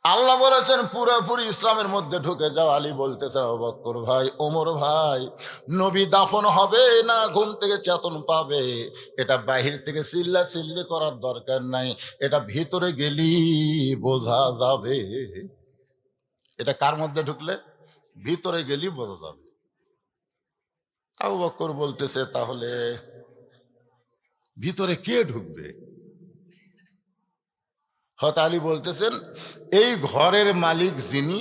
আল্লাহ বলেছেন পুরোপুরি ইসলামের মধ্যে ঢুকে যাও। আলী বলতেছে আবু বকর ভাই, ওমর ভাই, নবী দাফন হবে না ঘুম থেকে চেতন পাবে, এটা বাহির থেকে চিল্লা চিল্লি করার দরকার নাই, এটা ভিতরে গেলি বোঝা যাবে। এটা কার মধ্যে ঢুকলে? ভিতরে গেলি বোঝা যাবে। আবু বকর বলতেছে তাহলে ভিতরে কে ঢুকবে? হযরত আলী বলতেছেন এই ঘরের মালিক যিনি,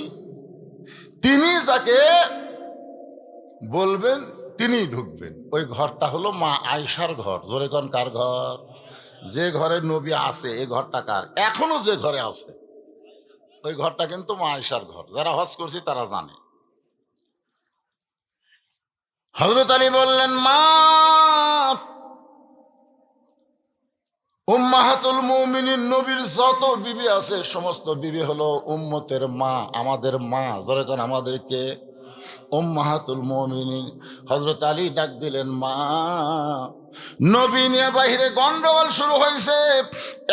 তিনি যাকে বলবেন তিনি ঢুকবেন। ওই ঘরটা হলো মা আয়েশার ঘর। জোরে কোন কার ঘর? যে ঘরে নবী আছে এই ঘরটা কার? এখনো যে ঘরে আছে ওই ঘরটা কিন্তু মা আয়েশার ঘর। যারা হজ করছে তারা জানে। হযরত আলী বললেন, মা উম্মাহাতুল মুমিনিন, নবীর যত বিবি আছে সমস্ত বিবি হলো উম্মতের মা, আমাদের মা। জোরে কোন আমাদেরকে উম্মাহাতুল মুমিনিন। হযরত আলী ডাক দিলেন, মা, নবী নিয়ে বাহিরে গন্ডগোল শুরু হয়েছে।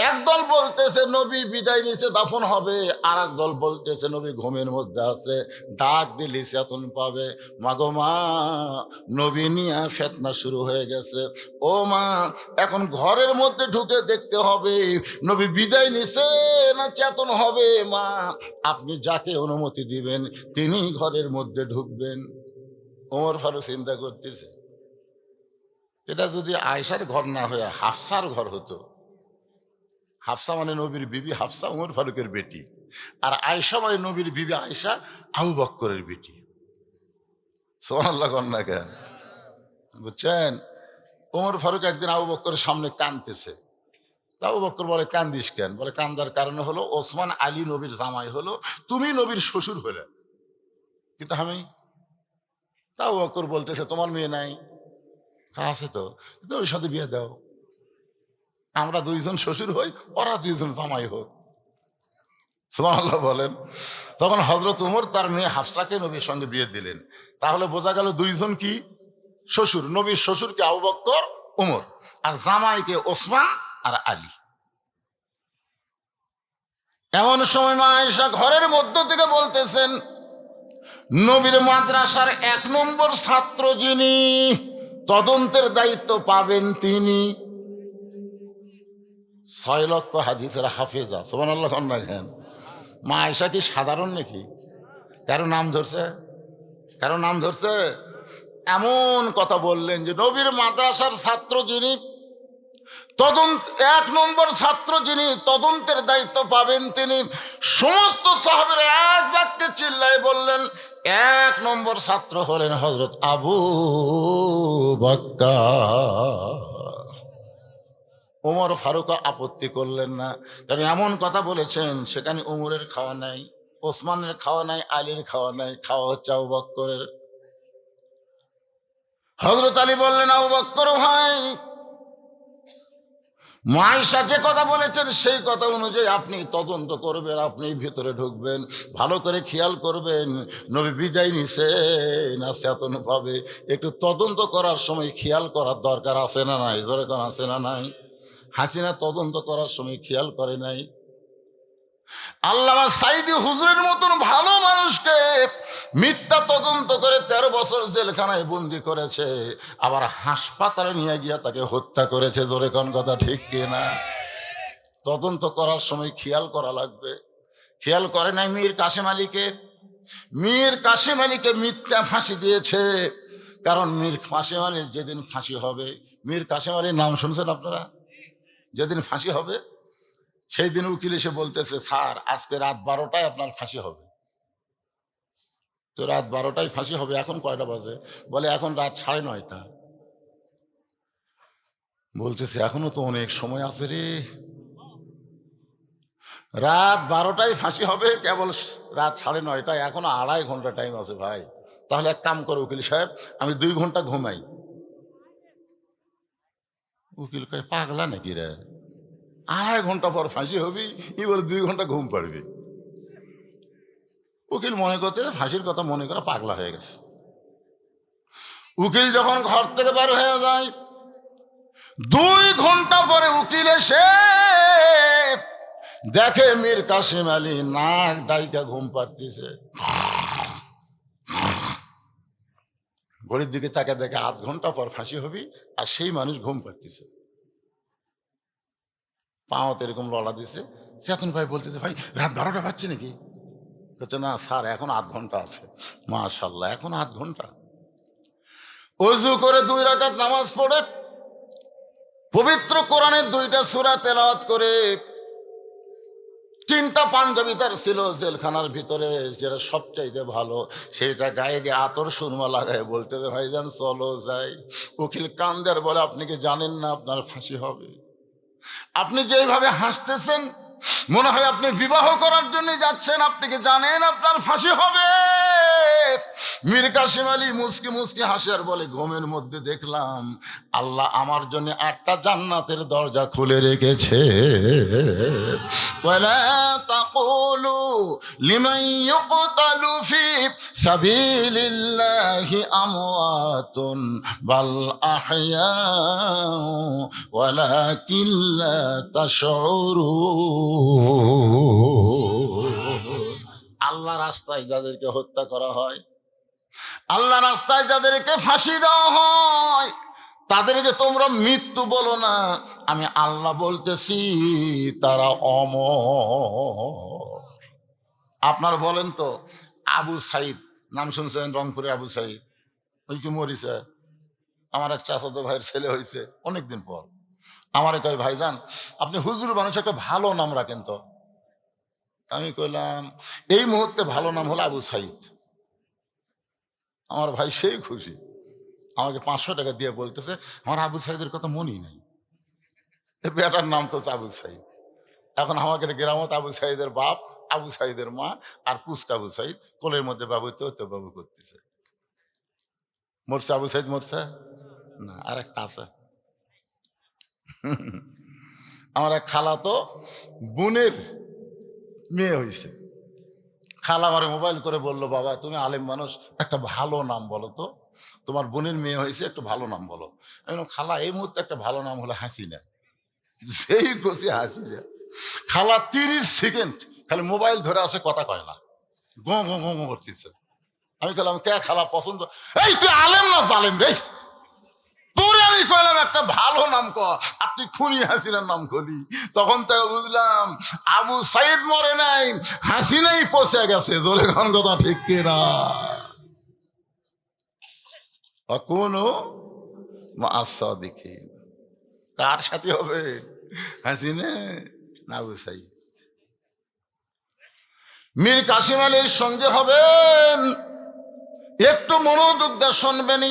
একদল বলতেছে নবী বিদায় নিছে দাফন হবে, আর এক দল বলতেছে নবী ঘুমের মধ্যে আছে, ডাক দিলি চেতন পাবে। মাগো মা, নবী নিয়ে ফিতনা শুরু হয়ে গেছে। ও মা, এখন ঘরের মধ্যে ঢুকে দেখতে হবে নবী বিদায় নিছে না চেতন হবে। মা, আপনি যাকে অনুমতি দিবেন তিনি ঘরের মধ্যে ঢুকবেন। ওমর ফারুক চিন্তা করতেছে, এটা যদি আয়েশার ঘর না হয়ে হাফসার ঘর হতো, হাফসা মানে নবীর বিবি হাফসা ওমর ফারুকের বেটি, আর আয়েশা মানে নবীর বিবি আয়েশা আবু বকরের বেটি। সুবহানাল্লাহ কন্যা কেন? বুঝছেন? ওমর ফারুক একদিন আবু বকরের সামনে কাঁদতেছে। তা আবু বকর বলে, কান্দিস কেন? বলে, কান্দার কারণ হলো ওসমান আলী নবীর জামাই হলো, তুমি নবীর শ্বশুর হলে, কিন্তু আমি। তা আবু বকর বলতেছে, তোমার মেয়ে নাই? আছে তো, ওর সাথে বিয়ে দাও, আমরা দুইজন শ্বশুর হই, ওরা দুইজন জামাই হোক। সুবহানাল্লাহ বলেন। তখন হযরত ওমর তার মেয়ে হাফসাকে নবীর সঙ্গে বিয়ে দিলেন। তাহলে বোঝা গেল দুইজন কি শ্বশুর। নবীর শ্বশুরকে আবু বকর ওমর, আর জামাইকে ওসমান আর আলী। এমন সময় মা আয়েশা ঘরের মধ্য থেকে বলতেছেন, নবীর মাদ্রাসার ১ নম্বর ছাত্র যিনি, তদন্তের দায়িত্ব পাবেন তিনি। ৬ লক্ষ হাদিসের হাফেজা। সুবহানাল্লাহ কেন? মা আয়েশা কি সাধারণ নাকি? কারো নাম ধরছে? কারো নাম ধরছে? এমন কথা বললেন যে নবীর মাদ্রাসার ছাত্র যিনি, তদন্ত ১ নম্বর ছাত্র যিনি, তদন্তের দায়িত্ব পাবেন তিনি। সমস্ত সাহাবীরা এক বাক্যে চিল্লায় বললেন, ১ নম্বর ছাত্র হলেন হযরত আবু বকর। ওমর ফারুক আপত্তি করলেন না, কারণ এমন কথা বলেছেন সেখানে ওমরের খাওয়া নাই, ওসমানের খাওয়া নাই, আলীর খাওয়া নাই, খাওয়া হচ্ছে আবু বকরের। হযরত আলী বললেন, আবু বকর ভাই, মায়েশা যে কথা বলেছেন সেই কথা অনুযায়ী আপনি তদন্ত করবেন, আপনি ভিতরে ঢুকবেন, ভালো করে খেয়াল করবেন নবী বিদায় নিছে না চেতন পাবে। একটু তদন্ত করার সময় খেয়াল করার দরকার আছে না নাই? জোরে কোন আছে না নাই? হাসিনা তদন্ত করার সময় খেয়াল করে নাই? আল্লামা সাইদি হুজুরের মতন ভালো মানুষকে মিথ্যা তদন্ত করে ১৩ বছর জেলখানায় বন্দি করেছে, আবার হাসপাতালে নিয়ে গিয়া তাকে হত্যা করেছে। জোরে কোন কথা ঠিক কিনা? তদন্ত করার সময় খেয়াল করা লাগবে। খেয়াল করে নাই মীর কাসেম আলীকে? মীর কাসেম আলীকে মিথ্যা ফাঁসি দিয়েছে, কারণ মীর কাসেম আলীর যেদিন ফাঁসি হবে, মীর কাসেম আলীর নাম শুনছেন আপনারা? যেদিন ফাঁসি হবে সেই দিন উকিল এসে বলতেছে, স্যার আজকে রাত ১২টায় আপনার ফাঁসি হবে। তো রাত ১২টায় ফাঁসি হবে, এখন কয়টা বাজে? বলে এখন রাত ৯:৩০। বলতেছে এখনো তো অনেক সময় আছে রে, রাত ১২টায় ফাঁসি হবে, কেবল রাত ৯:৩০, এখনো ২.৫ ঘন্টা টাইম আছে ভাই। তাহলে এক কাম করো উকিল সাহেব, আমি ২ ঘন্টা ঘুমাই। উকিল কয়, পাগলা নাকি রে, ২.৫ ঘন্টা পর ফাঁসি হবি, ই বলে ২ ঘন্টা ঘুম পাড়বি। উকিল মনে করতে ফাঁসির কথা মনে করে পাগলা হয়ে গেছে। উকিল যখন ঘর থেকে বের হয়ে যায়, ২ ঘন্টা পরে উকিল এসে দেখে মীর কাসিম আলী নাক ডাইকা ঘুম পাড়তিছে, ঘড়ির দিকে তাকে দেখে 8 ঘন্টা পর ফাঁসি হবি, আর সেই মানুষ ঘুম পাড়তিছে, পাওতে এরকম লড়া দিছে। চেতন ভাই বলতেছে, ভাই রাত 12টা বাজছে নাকি? বলছে, না স্যার এখন 8 ঘন্টা আছে। মাশাআল্লাহ, এখন 8 ঘন্টা। ওযু করে 2 রাকাত নামাজ পড়ে পবিত্র কোরআনের 2টা সূরা তেলাওয়াত করে 3টা পাঞ্জাবি তার ছিল জেলখানার ভিতরে, যেটা সবচাইতে ভালো, সেটা গায়ে দিয়ে আতর সুরমা লাগায় বলতে, ভাইজান চলো যাই। উকিল কান্দের বলে, আপনি কি জানেন না আপনার ফাঁসি হবে? আপনি যেইভাবে হাসতেছেন মনে হয় আপনি বিবাহ করার জন্য যাচ্ছেন, আপনি কি জানেন আপনার ফাঁসি হবে? মীর কাসিম আলী মুস্কি মুস্কি হাসে আর বলে, ঘুমের মধ্যে দেখলাম আল্লাহ আমার জন্য 8টা জান্নাতের দরজা খুলে রেখেছে। ওয়ালা তাকুলু লিমান ইউকতালু ফি সাবিলিল্লাহি আমওয়াতুন বাল আহইয়া ওয়ালাকিন লা তাশউরুন। আল্লাহ রাস্তায় যাদেরকে হত্যা করা হয়, আল্লাহ রাস্তায় যাদেরকে ফাঁসি দেওয়া হয়, তাদেরকে তোমরা মৃত্যু বলো না, আমি আল্লাহ বলতেছি তারা অমর। আপনারা বলেন তো, আবু সাইদ নাম শুনছেন? রংপুরের আবু সাইদ, ওই কি মরিছে? আমার এক চাচাতো ভাইয়ের ছেলে হয়েছে অনেকদিন পর। আমারে কয়, ভাইজান আপনি হুজুর মানুষ, একটা ভালো নাম রাখেন তো। আমি কইলাম, এই মুহূর্তে ভালো নাম হলো আবু সাইদ। আমার ভাই সেই খুশি, আমাকে 500 টাকা দিয়ে বলতেছে, আমার আবু সাইদের কথা মনেই নাই, বেটার নাম তো আবু সাইদ। এখন আমাকে গ্রামত আবু সাইদের বাপ, আবু সাইদের মা আর পুস্ত আবু সাইদ কোলের মধ্যে বাবু তো বাবু করতেছে। মরছে আবু সাইদ? মরছে না, আর একটা আছে। আমার এক খালা তো বোনের মেয়ে হয়েছে। খালা আমার মোবাইল করে বলল, বাবা তুমি আলেম মানুষ, একটা ভালো নাম বলো তো, তোমার বোনের মেয়ে হয়েছে, একটু ভালো নাম বলো। আমি বললাম, খালা এই মুহূর্তে একটা ভালো নাম হলো হাসিনা। সেই কষি হাসিনা। খালা 30 সেকেন্ড খালি মোবাইল ধরে আছে, কথা কয় না, গো গো গো গো করতেছে। আমি বললাম, কে খালা পছন্দ? এই তুই আলেম না জালেম রে, তোরে আমি কইলাম একটা ভালো নাম কর, আর তুই খুনি হাসিনার নাম খলি। তখন থেকে বুঝলাম আবু সাইদ মরে নাই, হাসিনাই পচে গেছে। জোরে কোন কথা ঠিক কিনা? কোনো আশা দেখি কার সাথে হবে? হাসিনা না আবু সাইদ? মীর কাসিম আলীর সঙ্গে হবেন, একটু মনোযোগ দিয়ে শুনবেন।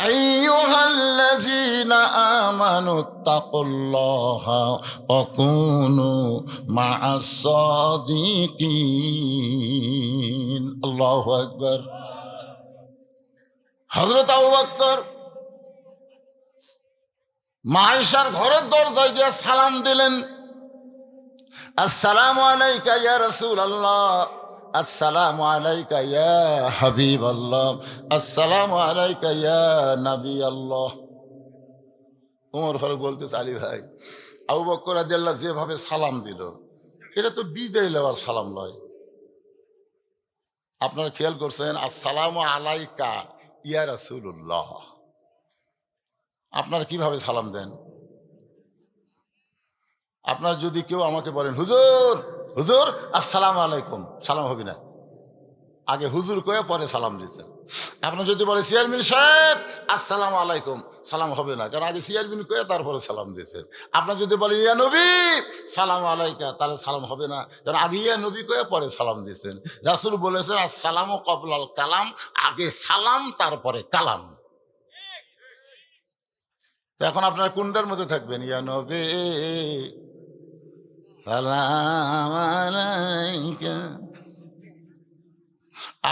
আইয়ুহাল্লাযীনা আমানুত্তাকুল্লাহা ওয়া কুনু মা'আস সাদিকিন। আল্লাহু আকবার। হযরত আবু বকর মা আয়েশার ঘরের দরজায় গিয়ে সালাম দিলেন, আসসালামু আলাইকা ইয়া রাসূলুল্লাহ, আসসালামু আলাইকা ইয়া হাবিবাল্লাহ, আসসালামু আলাইকা ইয়া নবী আল্লাহ। ওমর ফারুক বলতেছে, আলী ভাই, আবু বকর রাদিয়াল্লাহু যেভাবে সালাম দিল, এটা তো বিদায় লওয়ার সালাম লয়। আপনারা খেয়াল করছেন? আসসালামু আলাইকা ইয়া রাসূলুল্লাহ, আপনারা কিভাবে সালাম দেন? আপনার যদি কেউ আমাকে বলেন, হুজুর হুজুর আসসালামু আলাইকুম, সালাম হবে না, আগে হুজুর কয়ে পরে সালাম দিচ্ছেন। আপনার যদি বলে চেয়ারম্যান সাহেব আসসালামু আলাইকুম, সালাম হবে না, কারণ আগে চেয়ারম্যান কয়ে তারপরে সালাম দিয়েছেন। আপনার যদি বলে ইয়া নবী সালাম আলাইকা, তাহলে সালাম হবে না, কারণ আগে ইয়া নবী কয়ে পরে সালাম দিয়েছেন। রাসূল বলেছেন আসসালামু ক্বাবলাল কালাম, আগে সালাম তারপরে কালাম। তো এখন আপনারা কোনটার মধ্যে থাকবেন? ইয়া নবী সালাম আলাইকা,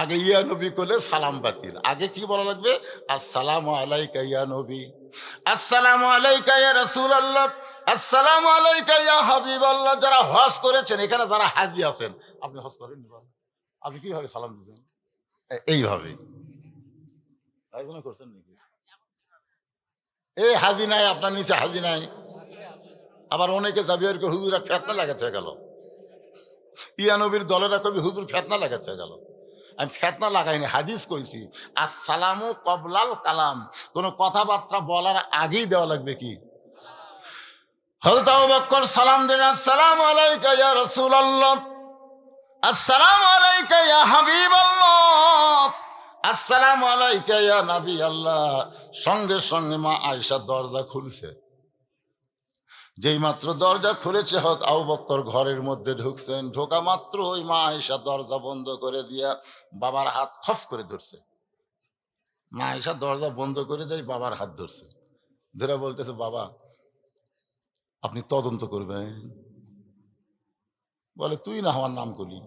আগে ইয়া নবী করলে সালাম বাতিল, আগে কি বলা লাগবে? আসসালামু আলাইকা ইয়া নবী, আসসালামু আলাইকা ইয়া রাসূলুল্লাহ, আসসালামু আলাইকা ইয়া হাবিবাল্লাহ। যারা হজ করেছেন, এখানে যারা হাজি আছেন, আপনি হজ করেন, আপনি কিভাবে সালাম দিচ্ছেন? এইভাবে করছেন নাকি? এই হাজি নাই আপনার নিচে? হাজি নাই? আবার অনেকে যাবি আর হুজুরা ফেতনা লাগাতে হয়ে গেল, ইয়ানবীর দলেরা কবি হুজুর ফেতনা লাগাতে হয়ে গেল। আমি ফেতনা লাগাইনি, হাদিস কইছি। আসসালামু কবলাল কালাম, কোনো কথাবার্তা বলার আগেই দেওয়া লাগবে কি? হযরত আবু বকর সালাম দিলেন, আসসালামু আলাইকা ইয়া রাসূলুল্লাহ, আসসালামু আলাইকা ইয়া হাবিবাল্লাহ, আসসালামু আলাইকা ইয়া নবী আল্লাহ। সঙ্গে সঙ্গে মা আয়েশা দরজা খুলছে। যেই মাত্র দরজা খুলেছে হযরত আবু বকর ঘরের মধ্যে ঢুকছেন, ঢোকা মাত্র ওই মা আয়েশা দরজা বন্ধ করে দিয়া বাবার হাত খস করে ধরছে। মা আয়েশা দরজা বন্ধ করে দেয়, বাবার হাত ধরছে, ধরে বলতেছে, বাবা আপনি তদন্ত করবেন। বলে, তুই না আমার নাম করলি,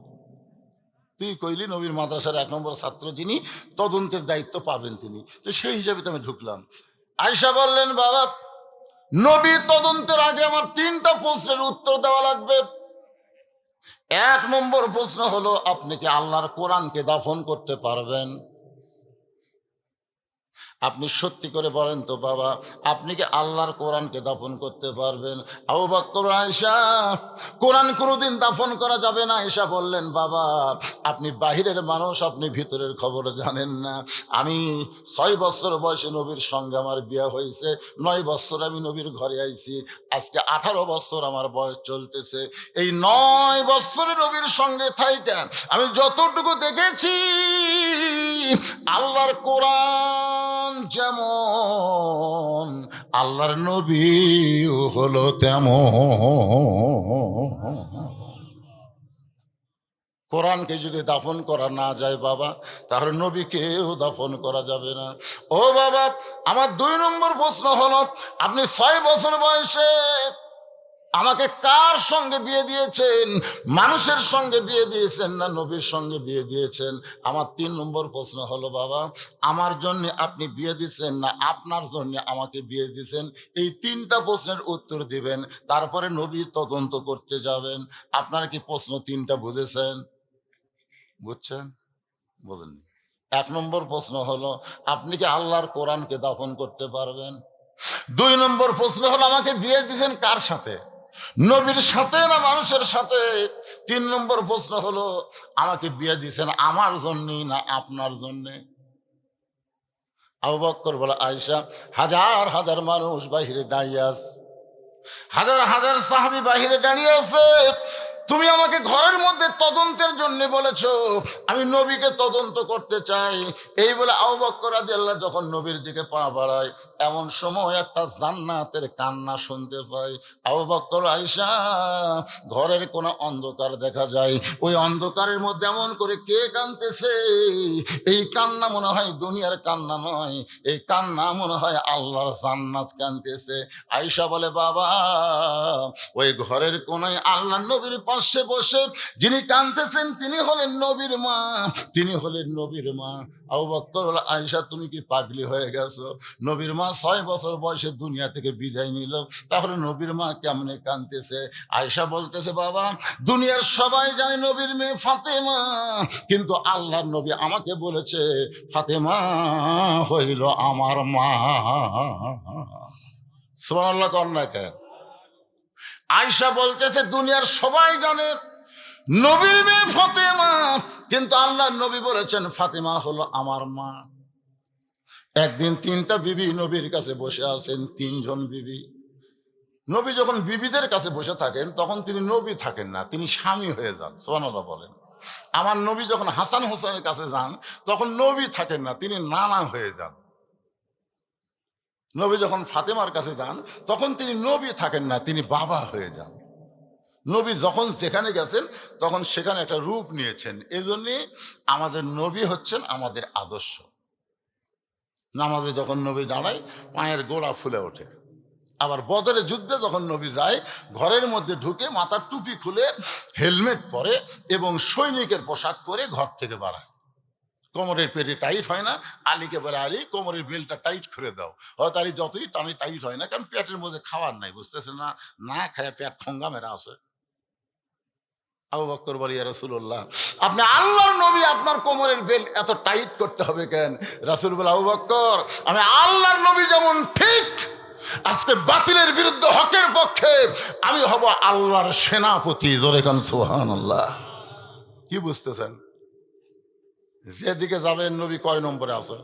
তুই কইলি নবীর মাদ্রাসার 1 নম্বর ছাত্র যিনি, তদন্তের দায়িত্ব পাবেন তিনি, তো সেই হিসাবে তো আমি ঢুকলাম। আয়েশা বললেন, বাবা নবীর তদন্তের আগে আমার 3টা প্রশ্নের উত্তর দেওয়া লাগবে। 1 নম্বর প্রশ্ন হলো, আপনি কি আল্লাহর কোরআনকে দাফন করতে পারবেন? আপনি সত্যি করে বলেন তো বাবা, আপনি কি আল্লাহর কোরআনকে দাফন করতে পারবেন? আবু বকর, আয়েশা, কোরআন কোনোদিন দাফন করা যাবে না। আয়েশা বললেন, বাবা আপনি বাহিরের মানুষ, আপনি ভিতরের খবর জানেন না। আমি 6 বছর বয়সে নবীর সঙ্গে আমার বিয়ে হয়েছে, 9 বছর আমি নবীর ঘরে আইছি, আজকে 18 বছর আমার বয়স চলতেছে। এই 9 বছরে নবীর সঙ্গে থাইকা আমি যতটুকু দেখেছি, আল্লাহর কোরআন যেমন, আল্লাহর নবীও হলো তেমন। কোরআনকে যদি দাফন করা না যায় বাবা, তাহলে নবীকেও দাফন করা যাবে না। ও বাবা, আমার 2 নম্বর প্রশ্ন হলো, আপনি 6 বছর বয়সে আমাকে কার সঙ্গে বিয়ে দিয়েছেন? মানুষের সঙ্গে বিয়ে দিয়েছেন না নবীর সঙ্গে বিয়ে দিয়েছেন? আমার 3 নম্বর প্রশ্ন হলো, বাবা আমার জন্য আপনি বিয়ে দিচ্ছেন না আপনার জন্য আমাকে বিয়ে দিয়েছেন? এই 3টা প্রশ্নের উত্তর দিবেন, তারপরে নবী তদন্ত করতে যাবেন। আপনারা কি প্রশ্ন 3টা বুঝেছেন? বুঝছেন? বোঝেননি? 1 নম্বর প্রশ্ন হলো, আপনি কি আল্লাহর কোরআনকে দাফন করতে পারবেন? 2 নম্বর প্রশ্ন হলো, আমাকে বিয়ে দিয়েছেন কার সাথে? নবীর সাথে না মানুষের সাথে? 3 নম্বর প্রশ্ন হলো, আমাকে বিয়ে দিয়েছেন আমার জন্যই না আপনার জন্যে? আবু বকর বলে, আয়েশা হাজার হাজার মানুষ বাহিরে দাঁড়িয়ে আছে, হাজার হাজার সাহাবী বাহিরে দাঁড়িয়ে আছে, তুমি আমাকে ঘরের মধ্যে তদন্তের জন্য বলেছো, আমি নবীকে তদন্ত করতে চাই। এই বলে আবু বকর রাদিয়াল্লাহু যখন নবীর দিকে পা বাড়ায়, এমন সময় একটা জান্নাতের কান্না শুনতে পাই। আবু বকর, আয়েশা, ঘরের কোন অন্ধকার দেখা যায়, ওই অন্ধকারের মধ্যে এমন করে কে কাঁদতেছে, এই কান্না মনে হয় দুনিয়ার কান্না নয়, এই কান্না মনে হয় আল্লাহর জান্নাত কাঁদতেছে। আয়েশা বলে, বাবা ওই ঘরের কোনায় আল্লাহ নবীর পাশে বসে যিনি কাঁদতেছেন তিনি হলেন নবীর মা, তিনি হলেন নবীর মা। আবু বকর বলে, আয়েশা তুমি কি পাগলি হয়ে গেছো? নবীর মা 6 বছর বয়সে দুনিয়া থেকে বিদায় নিল, তাহলে নবীর মা কেমনে কাঁদতেছে? আয়েশা বলতেছে, বাবা দুনিয়ার সবাই জানে নবীর মেয়ে ফাতেমা, কিন্তু আল্লাহর নবী আমাকে বলেছে ফাতেমা হইল আমার মা। সুবহানাল্লাহ কন্যা কেন? আয়েশা বলতেছে, দুনিয়ার সবাই জানে নবীর মেয়ে ফাতেমা, কিন্তু আল্লাহর নবী বলেছেন ফাতেমা হলো আমার মা। একদিন 3টা বিবি নবীর কাছে বসে আছেন, 3 জন বিবি। নবী যখন বিবিদের কাছে বসে থাকেন তখন তিনি নবী থাকেন না, তিনি স্বামী হয়ে যান। সুবহানাল্লাহ বলেন। আমার নবী যখন হাসান হোসেনের কাছে যান তখন নবী থাকেন না, তিনি নানা হয়ে যান। নবী যখন ফাতেমার কাছে যান তখন তিনি নবী থাকেন না, তিনি বাবা হয়ে যান। নবী যখন যেখানে গেছেন তখন সেখানে একটা রূপ নিয়েছেন। এজন্য আমাদের নবী হচ্ছেন আমাদের আদর্শ। নামাজে যখন নবী দাঁড়ায় পায়ের গোড়া ফুলে ওঠে। আবার বদরের যুদ্ধে যখন নবী যায় ঘরের মধ্যে ঢুকে মাথার টুপি খুলে হেলমেট পরে এবং সৈনিকের পোশাক পরে ঘর থেকে বাড়ায়। কোমরের পেটে টাইট হয় না, আলীকে বলে, আলী কোমরের বেলটা টাইট করে দাও। হয়তো আলী যতই টানে টাইট হয় না, কারণ পেটের মধ্যে খাবার নাই, বুঝতেছে না, না খায় পেট ঠোঙ্গা মেরা আছে। আবু বকর বলে, ইয়া রাসূলুল্লাহ আপনি আল্লাহর নবী, আপনার কোমরের বেল এত টাইট করতে হবে কেন? রাসূল বলে, আবু বকর আমি আল্লাহর নবী যেমন ঠিক আজকে বাতিলের বিরুদ্ধে হকের পক্ষে আমি হব আল্লাহর সেনাপতি। জোরে কান সুবহানাল্লাহ। কি বুঝতেছেন? যেদিকে যাবেন নবী কয় নম্বরে আছে?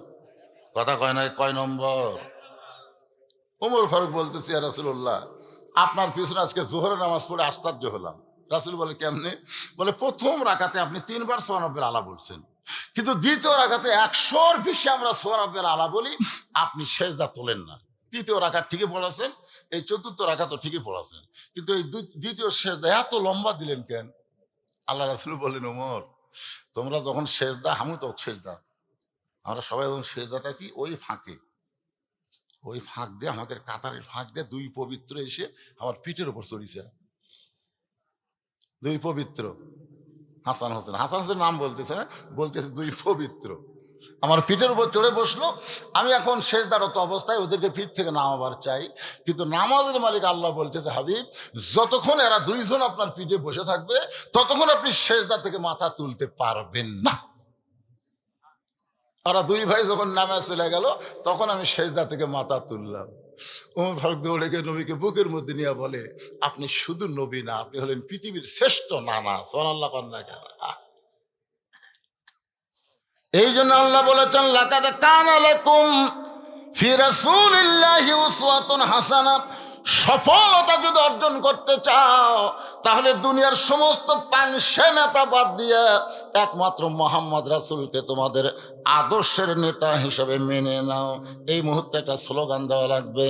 কথা কয় না, কয় নম্বর? ওমর ফারুক বলতেছি, ইয়া রাসূলুল্লাহ, আপনার পিছনে আজকে জোহরের নামাজ পড়ে আশ্চর্য হলাম। রাসূল বলে, কেমনে? বলে, প্রথম রাকাতে আপনি 3 বার সুবহানাল্লাহিল আলা বলছেন, কিন্তু দ্বিতীয় রাকাতে 100-র বেশি আমরা সুবহানাল্লাহিল আলা বলি, আপনি সেজদা তোলেন না। তৃতীয় রাকাত ঠিকই পড়াছেন, এই চতুর্থ রাকাতও ঠিকই পড়াছেন, কিন্তু এই দ্বিতীয় সেজদা এত লম্বা দিলেন কেন? আল্লাহ রাসূল বললেন, ওমর, তোমরা যখন সেজদা, হামু তো সেজদা, আমরা সবাই যখন সেজদাটা আছি, ওই ফাঁক দিয়ে, আমাদের কাতারের ফাঁক দিয়ে দুই পবিত্র এসে আমার পিঠের উপর চড়িছে। দুই পবিত্র, হাসান হোসেন নাম বলতেছে না, বলতেছে দুই পবিত্র আমার পিঠের উপর চড়ে বসলো। আমি এখন সেজদারত অবস্থায় ওদেরকে পিঠ থেকে নামাবার চাই, কিন্তু নামাজের মালিক আল্লাহ বলতেছে, হাবিব, যতক্ষণ এরা দুইজন আপনার পিঠে বসে থাকবে ততক্ষণ আপনি সেজদা থেকে মাথা তুলতে পারবেন না। ওরা দুই ভাই যখন নামে চলে গেল তখন আমি সেজদা থেকে মাথা তুললাম। ওমর ফারুক দৌড়ে গিয়ে নবীকে বুকের মধ্যে নিয়ে বলে, আপনি শুধু নবী না, আপনি হলেন পৃথিবীর শ্রেষ্ঠ নানা। সুবহানাল্লাহ কন্যা কেন? এই জন্য আল্লাহ বলেছেন, লাকাদ কানা লাকুম ফি রাসূলিল্লাহি উসওয়াতুন হাসানাহ। সফলতা যদি অর্জন করতে চাও তাহলে দুনিয়ার সমস্ত পানসে নেতা বাদ দিয়ে একমাত্র মোহাম্মদ রাসূলকে তোমাদের আদর্শের নেতা হিসেবে মেনে নাও। এই মুহূর্তে একটা স্লোগান দেওয়া লাগবে,